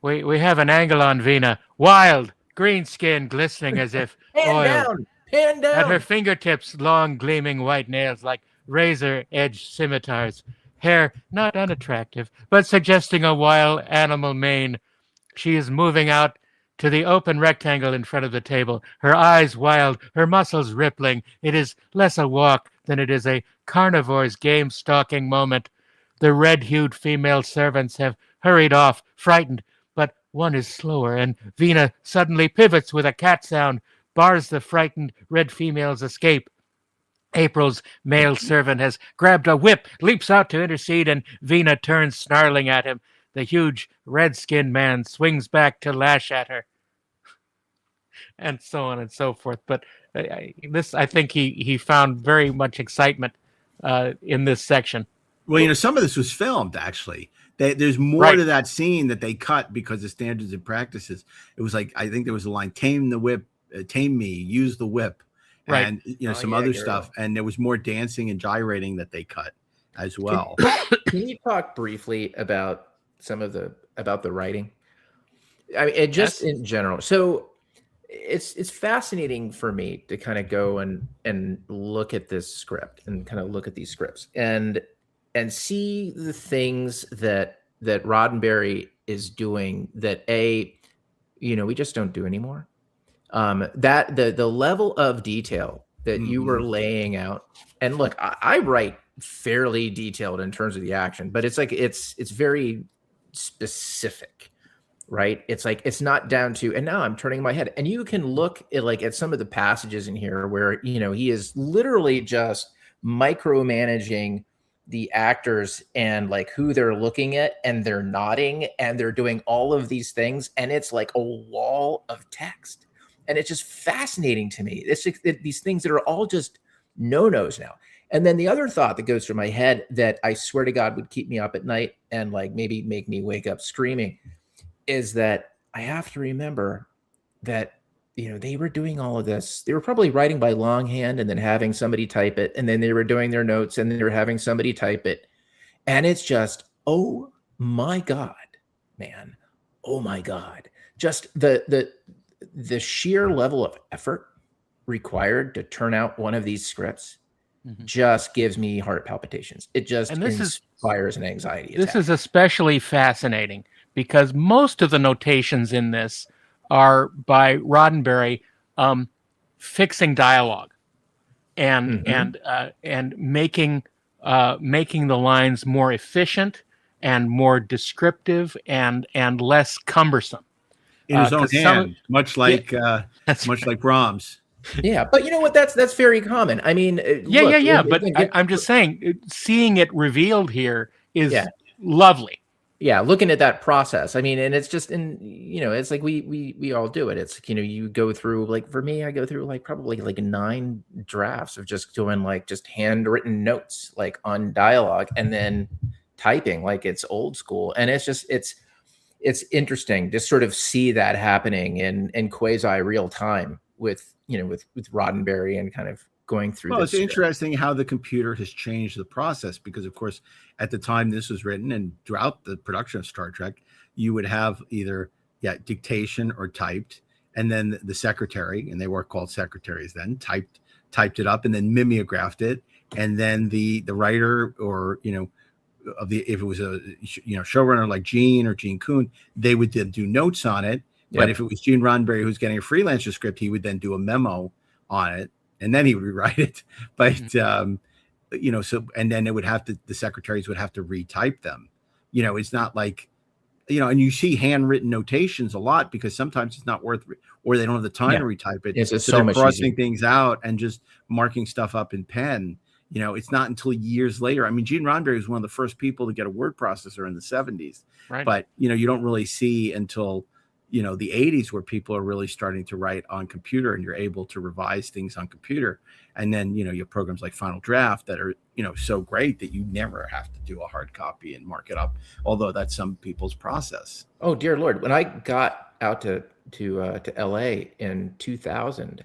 We have an angle on Vina. Wild, green skin glistening as if oiled. Hand down. At her fingertips, long gleaming white nails like razor-edged scimitars. Hair not unattractive, but suggesting a wild animal mane. She is moving out to the open rectangle in front of the table, her eyes wild, her muscles rippling. It is less a walk than it is a carnivore's game-stalking moment. The red-hued female servants have hurried off, frightened, but one is slower, and Vina suddenly pivots with a cat sound, bars the frightened red female's escape. April's male servant has grabbed a whip, leaps out to intercede, and Vina turns snarling at him. The huge red-skinned man swings back to lash at her. And so on and so forth. But I think he found very much excitement in this section. Well, you know, some of this was filmed, actually. There's more to that scene that they cut because of standards and practices. It was like, I think there was a line, tame the whip, tame me, use the whip. And you know, some other stuff, and there was more dancing and gyrating that they cut as well. Can you talk briefly about about the writing? I mean, just in general. So it's fascinating for me to kind of go and look at this script and kind of look at these scripts and see the things that Roddenberry is doing that we just don't do anymore. That the level of detail that you were laying out, and look, I write fairly detailed in terms of the action, but it's like it's very specific, right? It's like it's not down to, and now I'm turning my head, and you can look at like at some of the passages in here where he is literally just micromanaging the actors and like who they're looking at, and they're nodding and they're doing all of these things, and it's like a wall of text, and it's just fascinating to me. It's these things that are all just no-nos now. And then the other thought that goes through my head that I swear to God would keep me up at night and like maybe make me wake up screaming is that I have to remember that, they were doing all of this. They were probably writing by longhand and then having somebody type it. And then they were doing their notes and they were having somebody type it. And it's just, oh my God, man. Oh my God. Just the sheer level of effort required to turn out one of these scripts just gives me heart palpitations. It just inspires an anxiety attack. This is especially fascinating because most of the notations in this are by Roddenberry fixing dialogue and making the lines more efficient and more descriptive and less cumbersome. In his own hand, much like Brahms. Yeah, but you know what? That's very common. I mean, But I'm just saying, seeing it revealed here is lovely. Yeah, looking at that process. I mean, and it's just it's like we all do it. It's you go through, like for me, I go through like probably like 9 drafts of just doing like just handwritten notes like on dialogue and then typing like it's old school. And it's just it's interesting to sort of see that happening in quasi real time with Roddenberry and kind of going through. Well, it's interesting how the computer has changed the process because, of course, at the time this was written and throughout the production of Star Trek, you would have either dictation or typed, and then the secretary, and they were called secretaries then, typed it up and then mimeographed it, and then the writer or if it was a showrunner like Gene or Gene Kuhn, they would then do notes on it. But if it was Gene Roddenberry who's getting a freelancer script, he would then do a memo on it, and then he would rewrite it. But and then it would have to, the secretaries would have to retype them. It's not like, and you see handwritten notations a lot because sometimes it's not worth, or they don't have the time to retype it. It's just so so they're much crossing easier. things out and just marking stuff up in pen. It's not until years later. I mean, Gene Roddenberry was one of the first people to get a word processor in the 70s. Right. But, you don't really see until, the 80s where people are really starting to write on computer and you're able to revise things on computer. And then, you have programs like Final Draft that are, so great that you never have to do a hard copy and mark it up, although that's some people's process. Oh, dear Lord. When I got out to LA in 2000,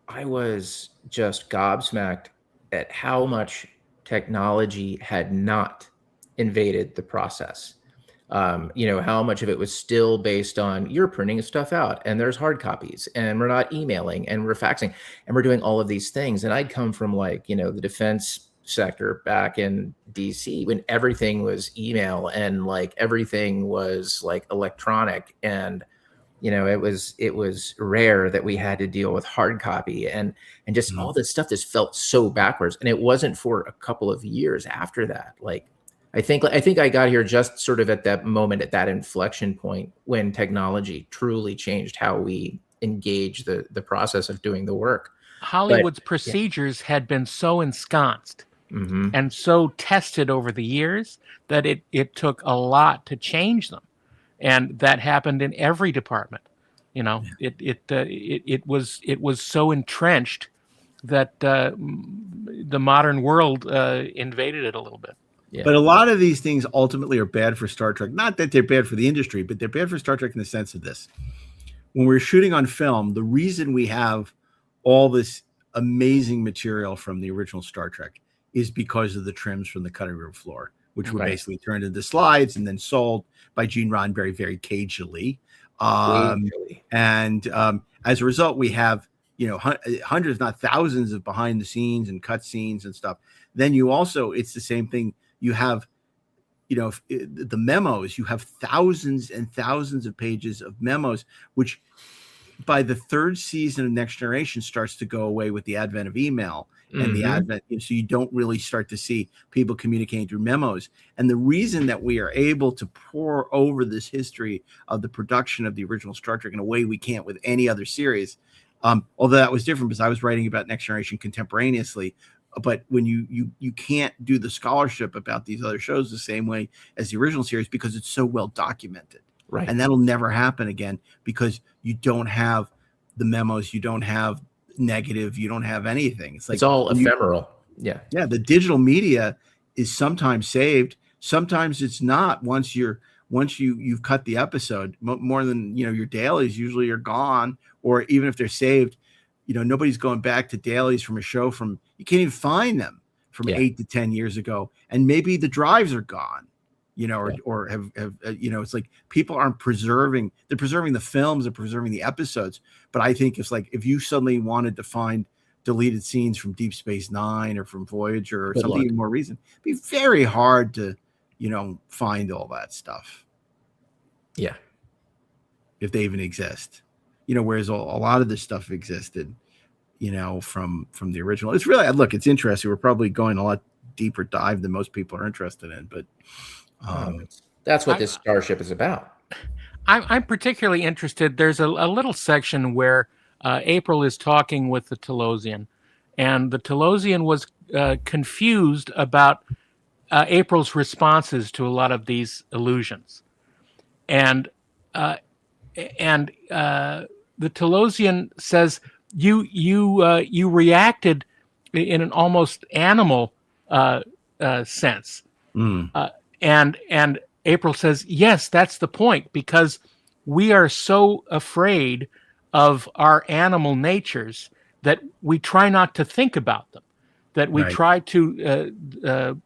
I was just gobsmacked at how much technology had not invaded the process. How much of it was still based on you're printing stuff out and there's hard copies and we're not emailing and we're faxing and we're doing all of these things. And I'd come from like, the defense sector back in DC when everything was email and like everything was like electronic, and it was rare that we had to deal with hard copy and just all this stuff just felt so backwards. And it wasn't for a couple of years after that. Like, I think I got here just sort of at that moment, at that inflection point when technology truly changed how we engage the process of doing the work. Hollywood's procedures had been so ensconced and so tested over the years that it took a lot to change them. And that happened in every department. It was so entrenched that the modern world invaded it a little bit. Yeah. But a lot of these things ultimately are bad for Star Trek. Not that they're bad for the industry, but they're bad for Star Trek in the sense of this. When we're shooting on film, the reason we have all this amazing material from the original Star Trek is because of the trims from the cutting room floor, which were basically turned into slides and then sold by Gene Roddenberry very cagily. And as a result, we have hundreds, not thousands, of behind the scenes and cut scenes and stuff. Then you also, it's the same thing. You have, the memos, you have thousands and thousands of pages of memos, which by the 3rd season of Next Generation starts to go away with the advent of email. and the advent, so you don't really start to see people communicating through memos. And the reason that we are able to pour over this history of the production of the original Star Trek in a way we can't with any other series, although that was different because I was writing about Next Generation contemporaneously, but when you can't do the scholarship about these other shows the same way as the original series because it's so well documented. Right. And that'll never happen again because you don't have the memos, you don't have negative, you don't have anything. It's like it's all ephemeral. Yeah. The digital media is sometimes saved, sometimes it's not. Once you've cut the episode, more than your dailies usually are gone, or even if they're saved, nobody's going back to dailies from a show from, you can't even find them from 8 to 10 years ago, and maybe the drives are gone. Or have it's like people aren't preserving. They're preserving the films, they're preserving the episodes. But I think it's like if you suddenly wanted to find deleted scenes from Deep Space Nine or from Voyager or something even more recent, it'd be very hard to, find all that stuff. Yeah, if they even exist, whereas a lot of this stuff existed, from the original. It's really it's interesting. We're probably going a lot deeper dive than most people are interested in, but. That's what this Starship is about. I'm particularly interested. There's a little section where April is talking with the Telosian, and the Telosian was confused about April's responses to a lot of these illusions, and the Telosian says you reacted in an almost animal sense. And April says, yes, that's the point, because we are so afraid of our animal natures that we try not to think about them, that we try to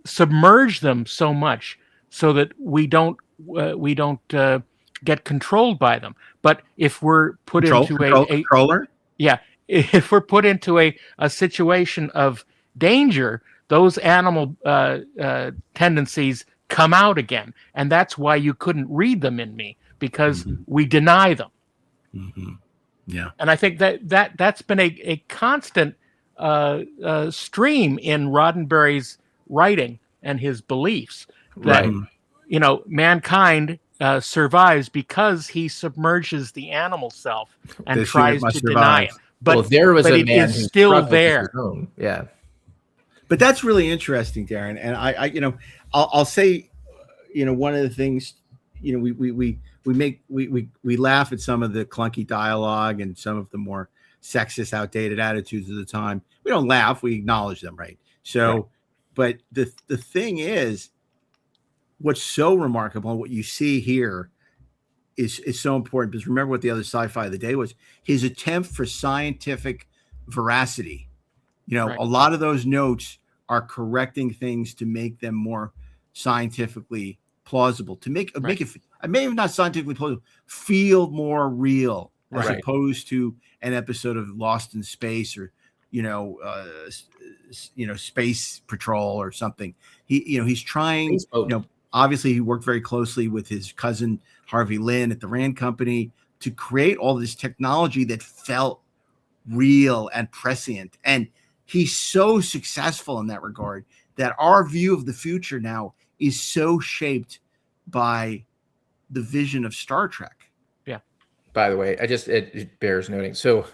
submerge them so much so that we don't get controlled by them. But if we're put into a controller, if we're put into a situation of danger, those animal tendencies come out again. And that's why you couldn't read them in me, because we deny them. Yeah. And I think that's been a constant stream in Roddenberry's writing and his beliefs. That, mankind survives because he submerges the animal self and tries to deny it. But there was a man it is still there. Yeah. But that's really interesting, Darren. And I'll say, one of the things, we laugh at some of the clunky dialogue and some of the more sexist, outdated attitudes of the time. We don't laugh, we acknowledge them, right? So, but the thing is, what's so remarkable, what you see here is so important, because remember what the other sci-fi of the day was, his attempt for scientific veracity. A lot of those notes are correcting things to make them more scientifically plausible, to make it, maybe not scientifically plausible, feel more real, as opposed to an episode of Lost in Space or, Space Patrol or something. He's trying, obviously he worked very closely with his cousin, Harvey Lynn, at the RAND company to create all this technology that felt real and prescient. And he's so successful in that regard that our view of the future now is so shaped by the vision of Star Trek. Yeah. By the way, it bears noting. So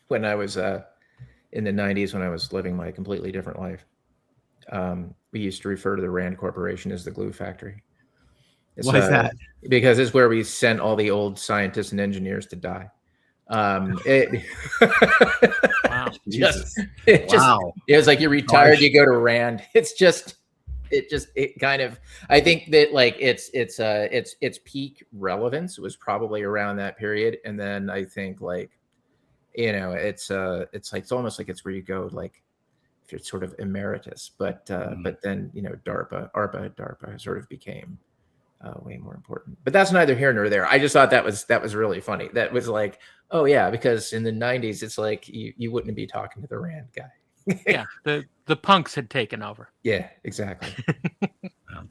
when I was in the 90s, when I was living my completely different life, we used to refer to the RAND Corporation as the glue factory. Why is that? Because it's where we sent all the old scientists and engineers to die. Wow. Jesus. It was like you're retired, you go to RAND. It kind of, I think that like its peak relevance was probably around that period. And then I think it's almost like it's where you go, like if you're sort of emeritus, but then, DARPA sort of became way more important. But that's neither here nor there. I just thought that was really funny. That was like, oh yeah, because in the 90s, it's like you wouldn't be talking to the RAND guy. Yeah, the punks had taken over. Yeah, exactly.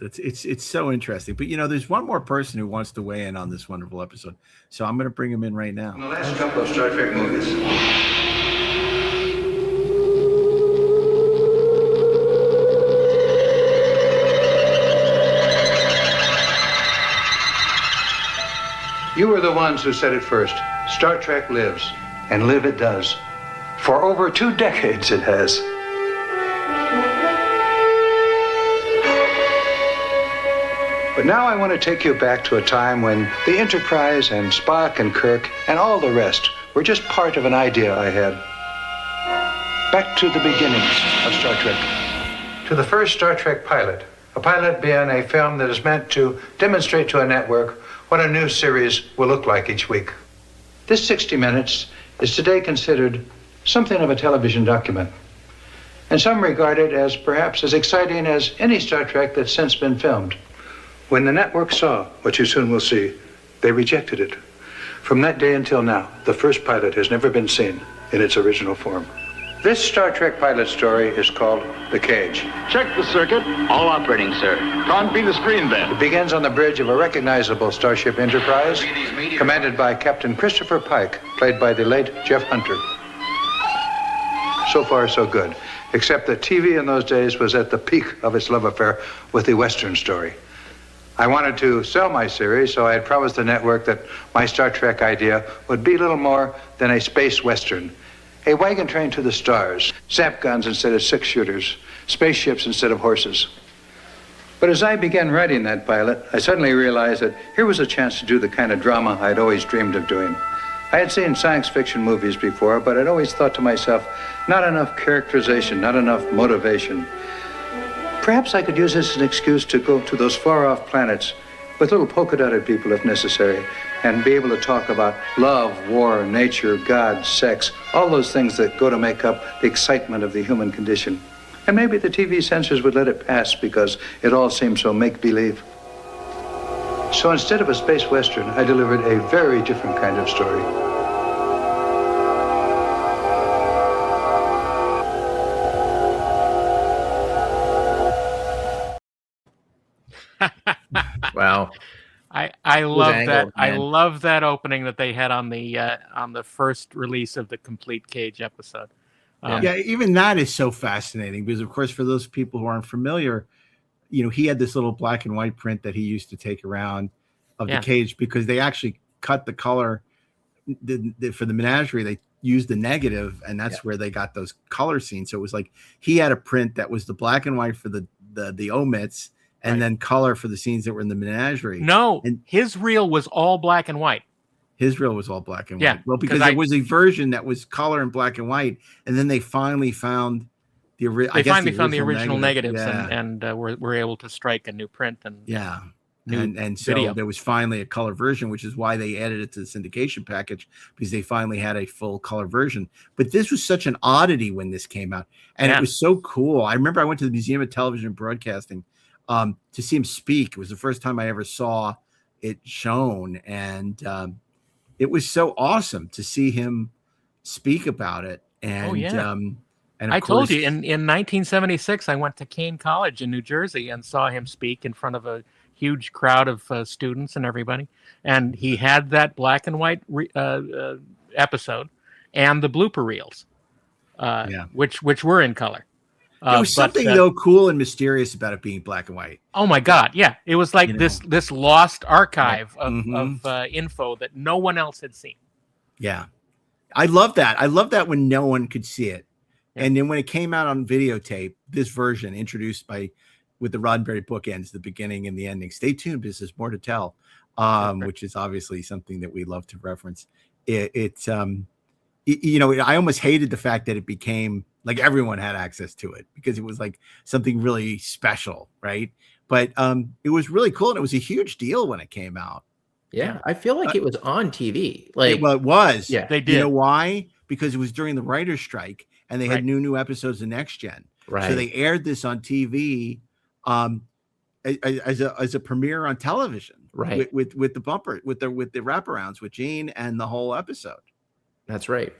It's so interesting. But there's one more person who wants to weigh in on this wonderful episode, so I'm going to bring him in right now. In the last couple of Star Trek movies, You were the ones who said it first. Star Trek lives, and live it does. For over 2 decades it has. But now I want to take you back to a time when the Enterprise and Spock and Kirk and all the rest were just part of an idea I had. Back to the beginnings of Star Trek. To the first Star Trek pilot. A pilot being a film that is meant to demonstrate to a network what a new series will look like each week. This 60 Minutes is today considered something of a television document. And some regard it as perhaps as exciting as any Star Trek that's since been filmed. When the network saw what you soon will see, they rejected it. From that day until now, the first pilot has never been seen in its original form. This Star Trek pilot story is called The Cage. Check the circuit. All operating, sir. Copy the screen then. It begins on the bridge of a recognizable Starship Enterprise, commanded by Captain Christopher Pike, played by the late Jeff Hunter. So far, so good, except that TV in those days was at the peak of its love affair with the Western story. I wanted to sell my series, so I had promised the network that my Star Trek idea would be little more than a space Western. A wagon train to the stars, zap guns instead of 6-shooters, spaceships instead of horses. But as I began writing that pilot, I suddenly realized that here was a chance to do the kind of drama I'd always dreamed of doing. I had seen science fiction movies before, but I'd always thought to myself, not enough characterization, not enough motivation. Perhaps I could use this as an excuse to go to those far-off planets with little polka-dotted people if necessary, and be able to talk about love, war, nature, God, sex, all those things that go to make up the excitement of the human condition. And maybe the TV censors would let it pass because it all seemed so make-believe. So instead of a space western, I delivered a very different kind of story. Wow. I love that. angled, I man. love that opening that they had on the first release of the complete Cage episode. Yeah, even that is so fascinating because, of course, for those people who aren't familiar, he had this little black and white print that he used to take around of the Cage because they actually cut the color for the menagerie. They used the negative, and that's where they got those color scenes. So it was like he had a print that was the black and white for the omits, and then color for the scenes that were in the menagerie. No, and his reel was all black and white. His reel was all black and white. Yeah, well, because there was a version that was color and black and white, and then they finally found the original negatives, and were able to strike a new print and and so video. there was finally a color version, which is why they added it to the syndication package, because they finally had a full color version. But this was such an oddity when this came out, and it was so cool. I remember I went to the Museum of Television Broadcasting to see him speak. It was the first time I ever saw it shown, and it was so awesome to see him speak about it. And and I told you in 1976, I went to Kane College in New Jersey and saw him speak in front of a huge crowd of students and everybody. And he had that black and white episode and the blooper reels, which were in color. There was something though cool and mysterious about it being black and white. Oh my God! Yeah, it was like this lost archive of info that no one else had seen. Yeah, I love that. I love that when no one could see it, and then when it came out on videotape, this version introduced with the Roddenberry bookends, the beginning and the ending. Stay tuned because there's more to tell, which is obviously something that we love to reference. I almost hated the fact that it became like everyone had access to it because it was like something really special, right? But it was really cool, and it was a huge deal when it came out. Yeah, I feel like it was on TV. It was. Yeah, they did. You know why? Because it was during the writer's strike, and they had new episodes of Next Gen. Right. So they aired this on TV as a premiere on television. Right. With the bumper, with the wraparounds with Gene and the whole episode. That's right.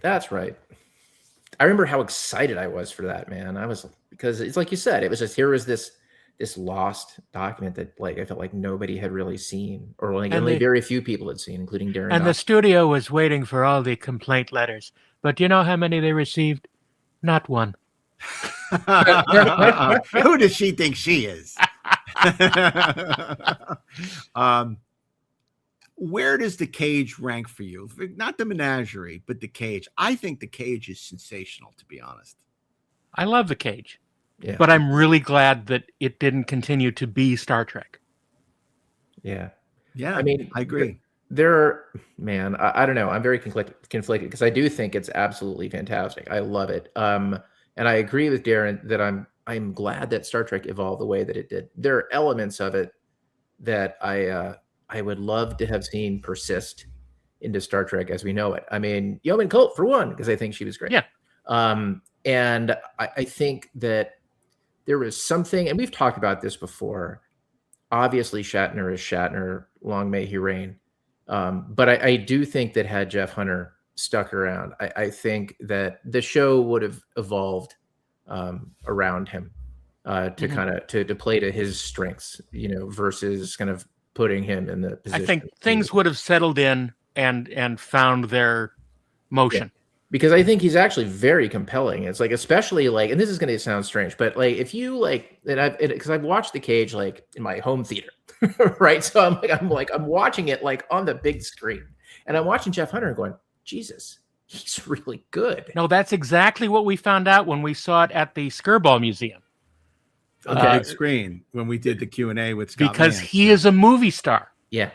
I remember how excited I was for that, man. Because it's like you said, it was just here was this lost document that I felt like nobody had really seen, or only very few people had seen, including DAREN. And the studio was waiting for all the complaint letters. But do you know how many they received? Not one. Who does she think she is? where does The Cage rank for you? Not the Menagerie, but The Cage. I think The Cage is sensational, to be honest. I love The Cage, Yeah. but I'm really glad that it didn't continue to be Star Trek. Yeah. Yeah, I mean, I agree. Man, I don't know. I'm very conflicted because I do think it's absolutely fantastic. I love it. And I agree with Darren that I'm glad that Star Trek evolved the way that it did. There are elements of it that I would love to have seen persist into Star Trek as we know it. I mean, Yeoman Colt for one, because I think she was great. Yeah. And I think that there was something, and we've talked about this before. Obviously, Shatner is Shatner. Long may he reign. But I do think that had Jeff Hunter stuck around, I think that the show would have evolved around him to kind of to play to his strengths, versus kind of putting him in the position. I think things would have settled in and found their motion. Yeah. Because I think he's actually very compelling. It's like, especially like, and this is going to sound strange, but like if you like, because I've watched The Cage like in my home theater, right? So I'm watching it like on the big screen, and I'm watching Jeff Hunter and going, Jesus, he's really good. No, that's exactly what we found out when we saw it at the Skirball Museum. On the big screen when we did the Q&A with Scott because Mann. he is a movie star. Yeah.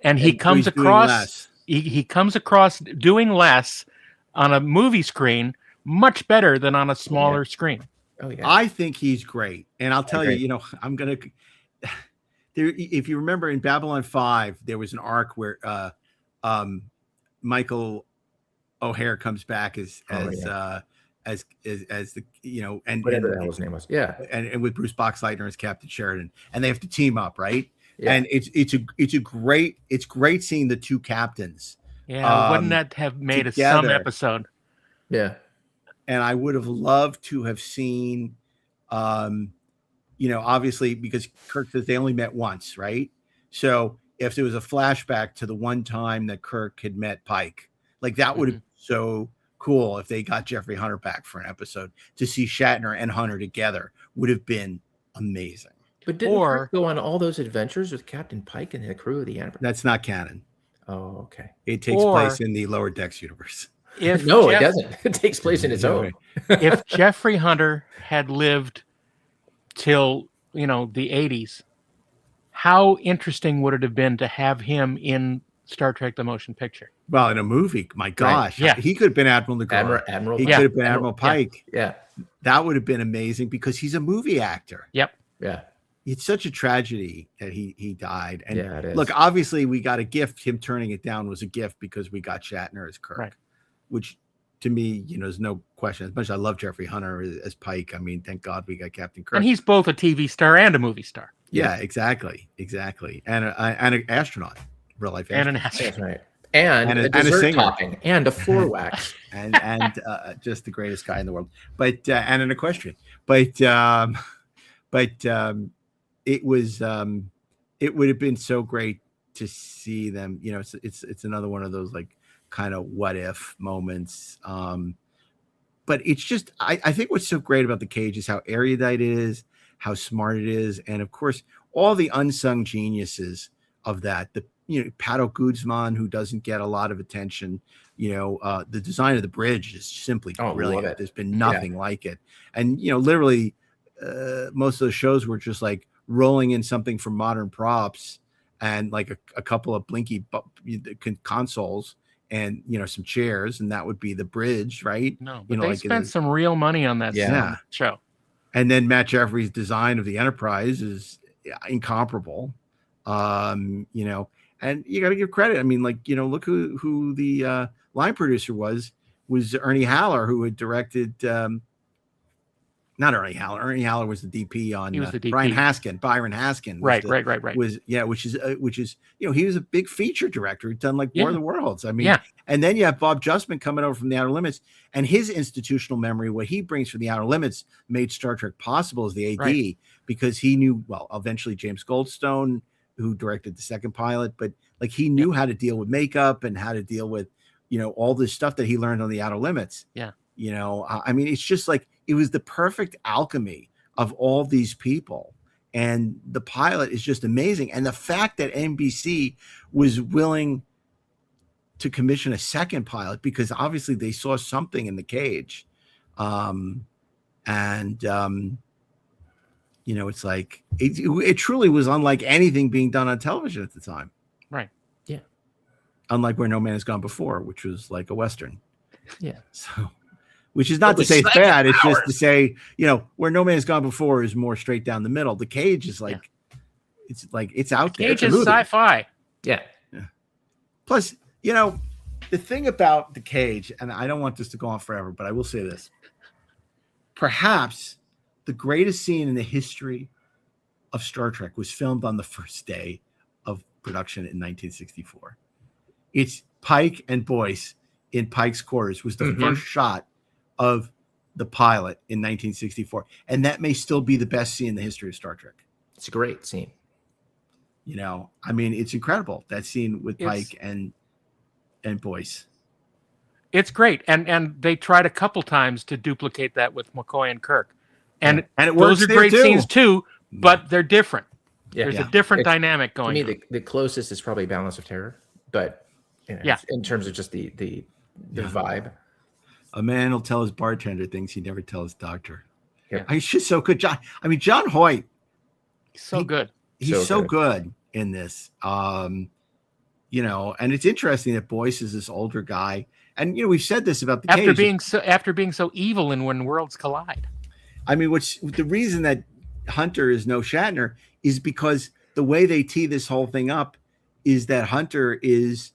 And he comes across he comes across doing less on a movie screen much better than on a smaller screen. Oh yeah. I think he's great. And I'll tell you, I'm going to there, if you remember in Babylon 5, there was an arc where Michael O'Hare comes back as the and whatever the hell his name was. Yeah. And with Bruce Boxleitner as Captain Sheridan, and they have to team up, right? Yeah. And it's great seeing the two captains. Yeah, wouldn't that have made together. some episode? Yeah. And I would have loved to have seen obviously because Kirk says they only met once, right? So if there was a flashback to the one time that Kirk had met Pike, like that would have been so cool if they got Jeffrey Hunter back for an episode. To see Shatner and Hunter together would have been amazing. But didn't Kirk go on all those adventures with Captain Pike and the crew of the Enterprise? That's not canon. Oh, okay. It takes place in the Lower Decks universe. It doesn't. It takes place in its own. If Jeffrey Hunter had lived till the 80s, how interesting would it have been to have him in Star Trek: The Motion Picture? Well, in a movie, my gosh, right. Yeah, he could have been Admiral Nagara. Admiral. He could have been Admiral Pike. Yeah, that would have been amazing because he's a movie actor. Yep. Yeah. It's such a tragedy that he died. And it is. Look, obviously we got a gift. Him turning it down was a gift because we got Shatner as Kirk, which to me, there's no question. As much as I love Jeffrey Hunter as Pike, I mean, thank God we got Captain Kirk. And he's both a TV star and a movie star. Yeah, exactly. And an astronaut, real life astronaut. And an astronaut. That's right. And a dessert topping and a floor wax and just the greatest guy in the world. But and an equestrian. But it was it would have been so great to see them. It's another one of those like kind of what if moments. But it's just I think what's so great about The Cage is how erudite it is, how smart it is, and of course all the unsung geniuses of that. Pato Guzman, who doesn't get a lot of attention. The design of the bridge is simply brilliant. There's been nothing like it. And literally most of those shows were just like rolling in something from Modern Props and like a couple of blinky consoles and some chairs, and that would be the bridge, right? No, but they spent some real money on that show. And then Matt Jeffrey's design of the Enterprise is incomparable. And you got to give credit. I mean, look who the line producer was Ernie Haller, who had directed. Not Ernie Haller. Ernie Haller was the DP on. He was the DP. Byron Haskin. Right. Which is he was a big feature director. He'd done like War of the Worlds. I mean, and then you have Bob Justman coming over from The Outer Limits, and his institutional memory, what he brings from The Outer Limits, made Star Trek possible as the AD because he knew eventually James Goldstone, who directed the second pilot, but like he knew how to deal with makeup and how to deal with all this stuff that he learned on The Outer Limits. I mean, it's just like it was the perfect alchemy of all these people. And the pilot is just amazing. And the fact that NBC was willing to commission a second pilot, because obviously they saw something in the cage. It's like it truly was unlike anything being done on television at the time. Right. Yeah. Unlike Where No Man Has Gone Before, which was like a Western. Yeah. So, which is not to say it's bad. It's just to say, Where No Man Has Gone Before is more straight down the middle. The Cage is like, it's out there. Cage is sci-fi. Yeah. Plus, the thing about The Cage, and I don't want this to go on forever, but I will say this. Perhaps the greatest scene in the history of Star Trek was filmed on the first day of production in 1964. It's Pike and Boyce in Pike's quarters was the first shot of the pilot in 1964. And that may still be the best scene in the history of Star Trek. It's a great scene. It's incredible, that scene with Pike and Boyce. It's great. And they tried a couple times to duplicate that with McCoy and Kirk. And it works. Those are great scenes too, but they're different. Yeah. There's a different dynamic going on. To me, the closest is probably Balance of Terror, but in terms of just the vibe. A man will tell his bartender things he never tell his doctor. Yeah. He's just so good. John Hoyt. So good. He's so good in this. And it's interesting that Boyce is this older guy. And we've said this about the Cage. After being so evil in When Worlds Collide. The reason that Hunter is no Shatner is because the way they tee this whole thing up is that Hunter is,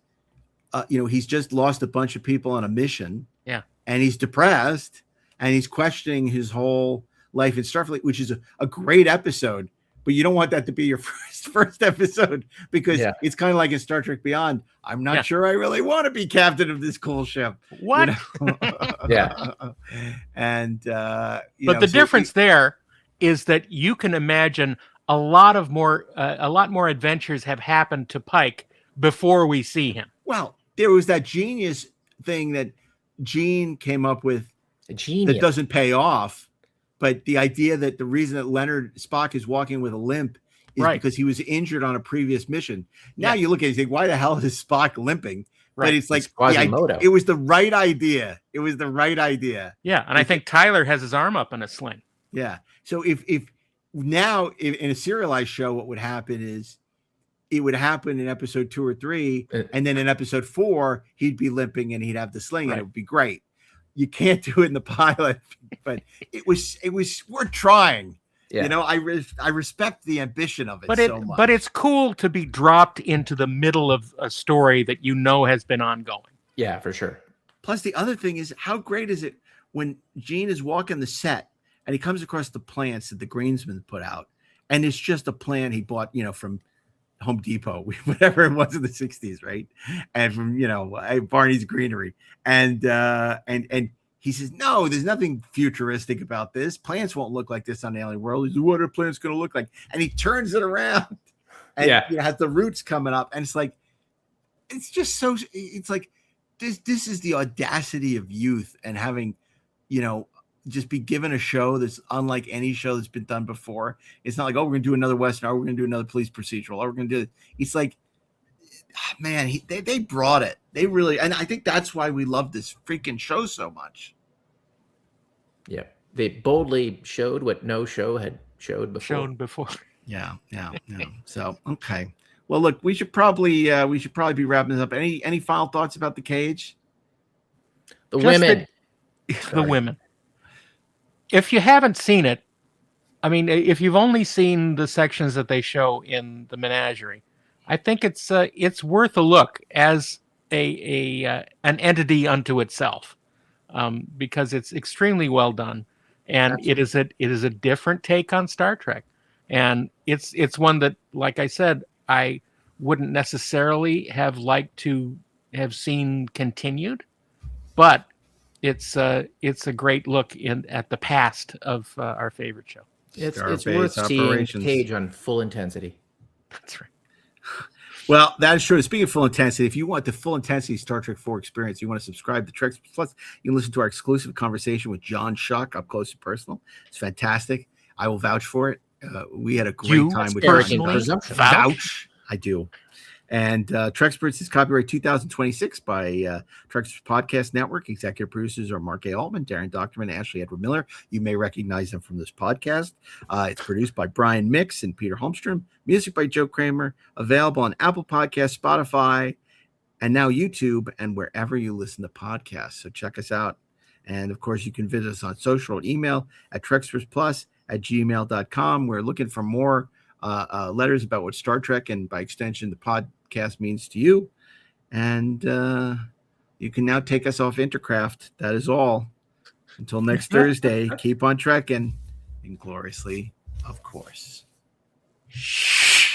he's just lost a bunch of people on a mission. Yeah. And he's depressed and he's questioning his whole life in Starfleet, which is a great episode. But you don't want that to be your first episode, because it's kind of like in Star Trek Beyond. I'm not sure I really want to be captain of this cool ship. What? Yeah. And but the difference there is that you can imagine a lot more adventures have happened to Pike before we see him. Well, there was that genius thing that Gene came up with that doesn't pay off. But the idea that the reason that Leonard Spock is walking with a limp is because he was injured on a previous mission. Now you look at it and think, why the hell is Spock limping? Right. But it's like it was the right idea. It was the right idea. Yeah, and I think Tyler has his arm up in a sling. Yeah. So if now in a serialized show, what would happen is it would happen in episode 2 or 3, and then in episode 4 he'd be limping and he'd have the sling, and it would be great. You can't do it in the pilot, but it was worth trying. Yeah. I respect the ambition of it so much. But it's cool to be dropped into the middle of a story that has been ongoing. Yeah, for sure. Plus, the other thing is, how great is it when Gene is walking the set and he comes across the plants that the greensman put out, and it's just a plant he bought, from Home Depot, whatever it was in the 60s, right? And from Barney's Greenery, and he says, no, there's nothing futuristic about this. Plants won't look like this on the alien world. He says, what are plants going to look like? And he turns it around, and has the roots coming up, and it's like, it's just so. It's like this is the audacity of youth and having, just be given a show that's unlike any show that's been done before. It's not like, oh, we're going to do another Western, or we're going to do another police procedural, or we're going to do it. It's like, man, they brought it. They really, and I think that's why we love this freaking show so much. Yeah. They boldly showed what no show had showed before. Yeah. So, okay. Well, look, we should probably be wrapping this up. Any final thoughts about The Cage? The women. If you haven't seen it, I mean, if you've only seen the sections that they show in the menagerie, I think it's worth a look as an entity unto itself, because it's extremely well done, and it is a different take on Star Trek, and it's one that, like I said, I wouldn't necessarily have liked to have seen continued, but it's a great look at the past of our favorite show. It's worth seeing Cage on full intensity. That's right. Well, that is true. Speaking of full intensity, if you want the full intensity Star Trek 4 experience, you want to subscribe to Treksperts Plus, you can listen to our exclusive conversation with John Schuck, up close and personal. It's fantastic. I will vouch for it. We had a great You time with personally Presumption. vouch? I do. And Treksperts is copyright 2026 by Treksperts Podcast Network. Executive producers are Mark A. Altman, DAREN, DOCHTERMAN, Ashley Edward Miller. You may recognize them from this podcast. It's produced by Brian Mix and Peter Holmstrom. Music by Joe Kramer. Available on Apple Podcasts, Spotify, and now YouTube, and wherever you listen to podcasts. So check us out. And, of course, you can visit us on social or email at trekspertsplus@gmail.com. We're looking for more letters about what Star Trek and by extension the podcast means to you. And you can now take us off Intercraft. That is all. Until next Thursday, keep on trekking. Ingloriously, of course. Shh.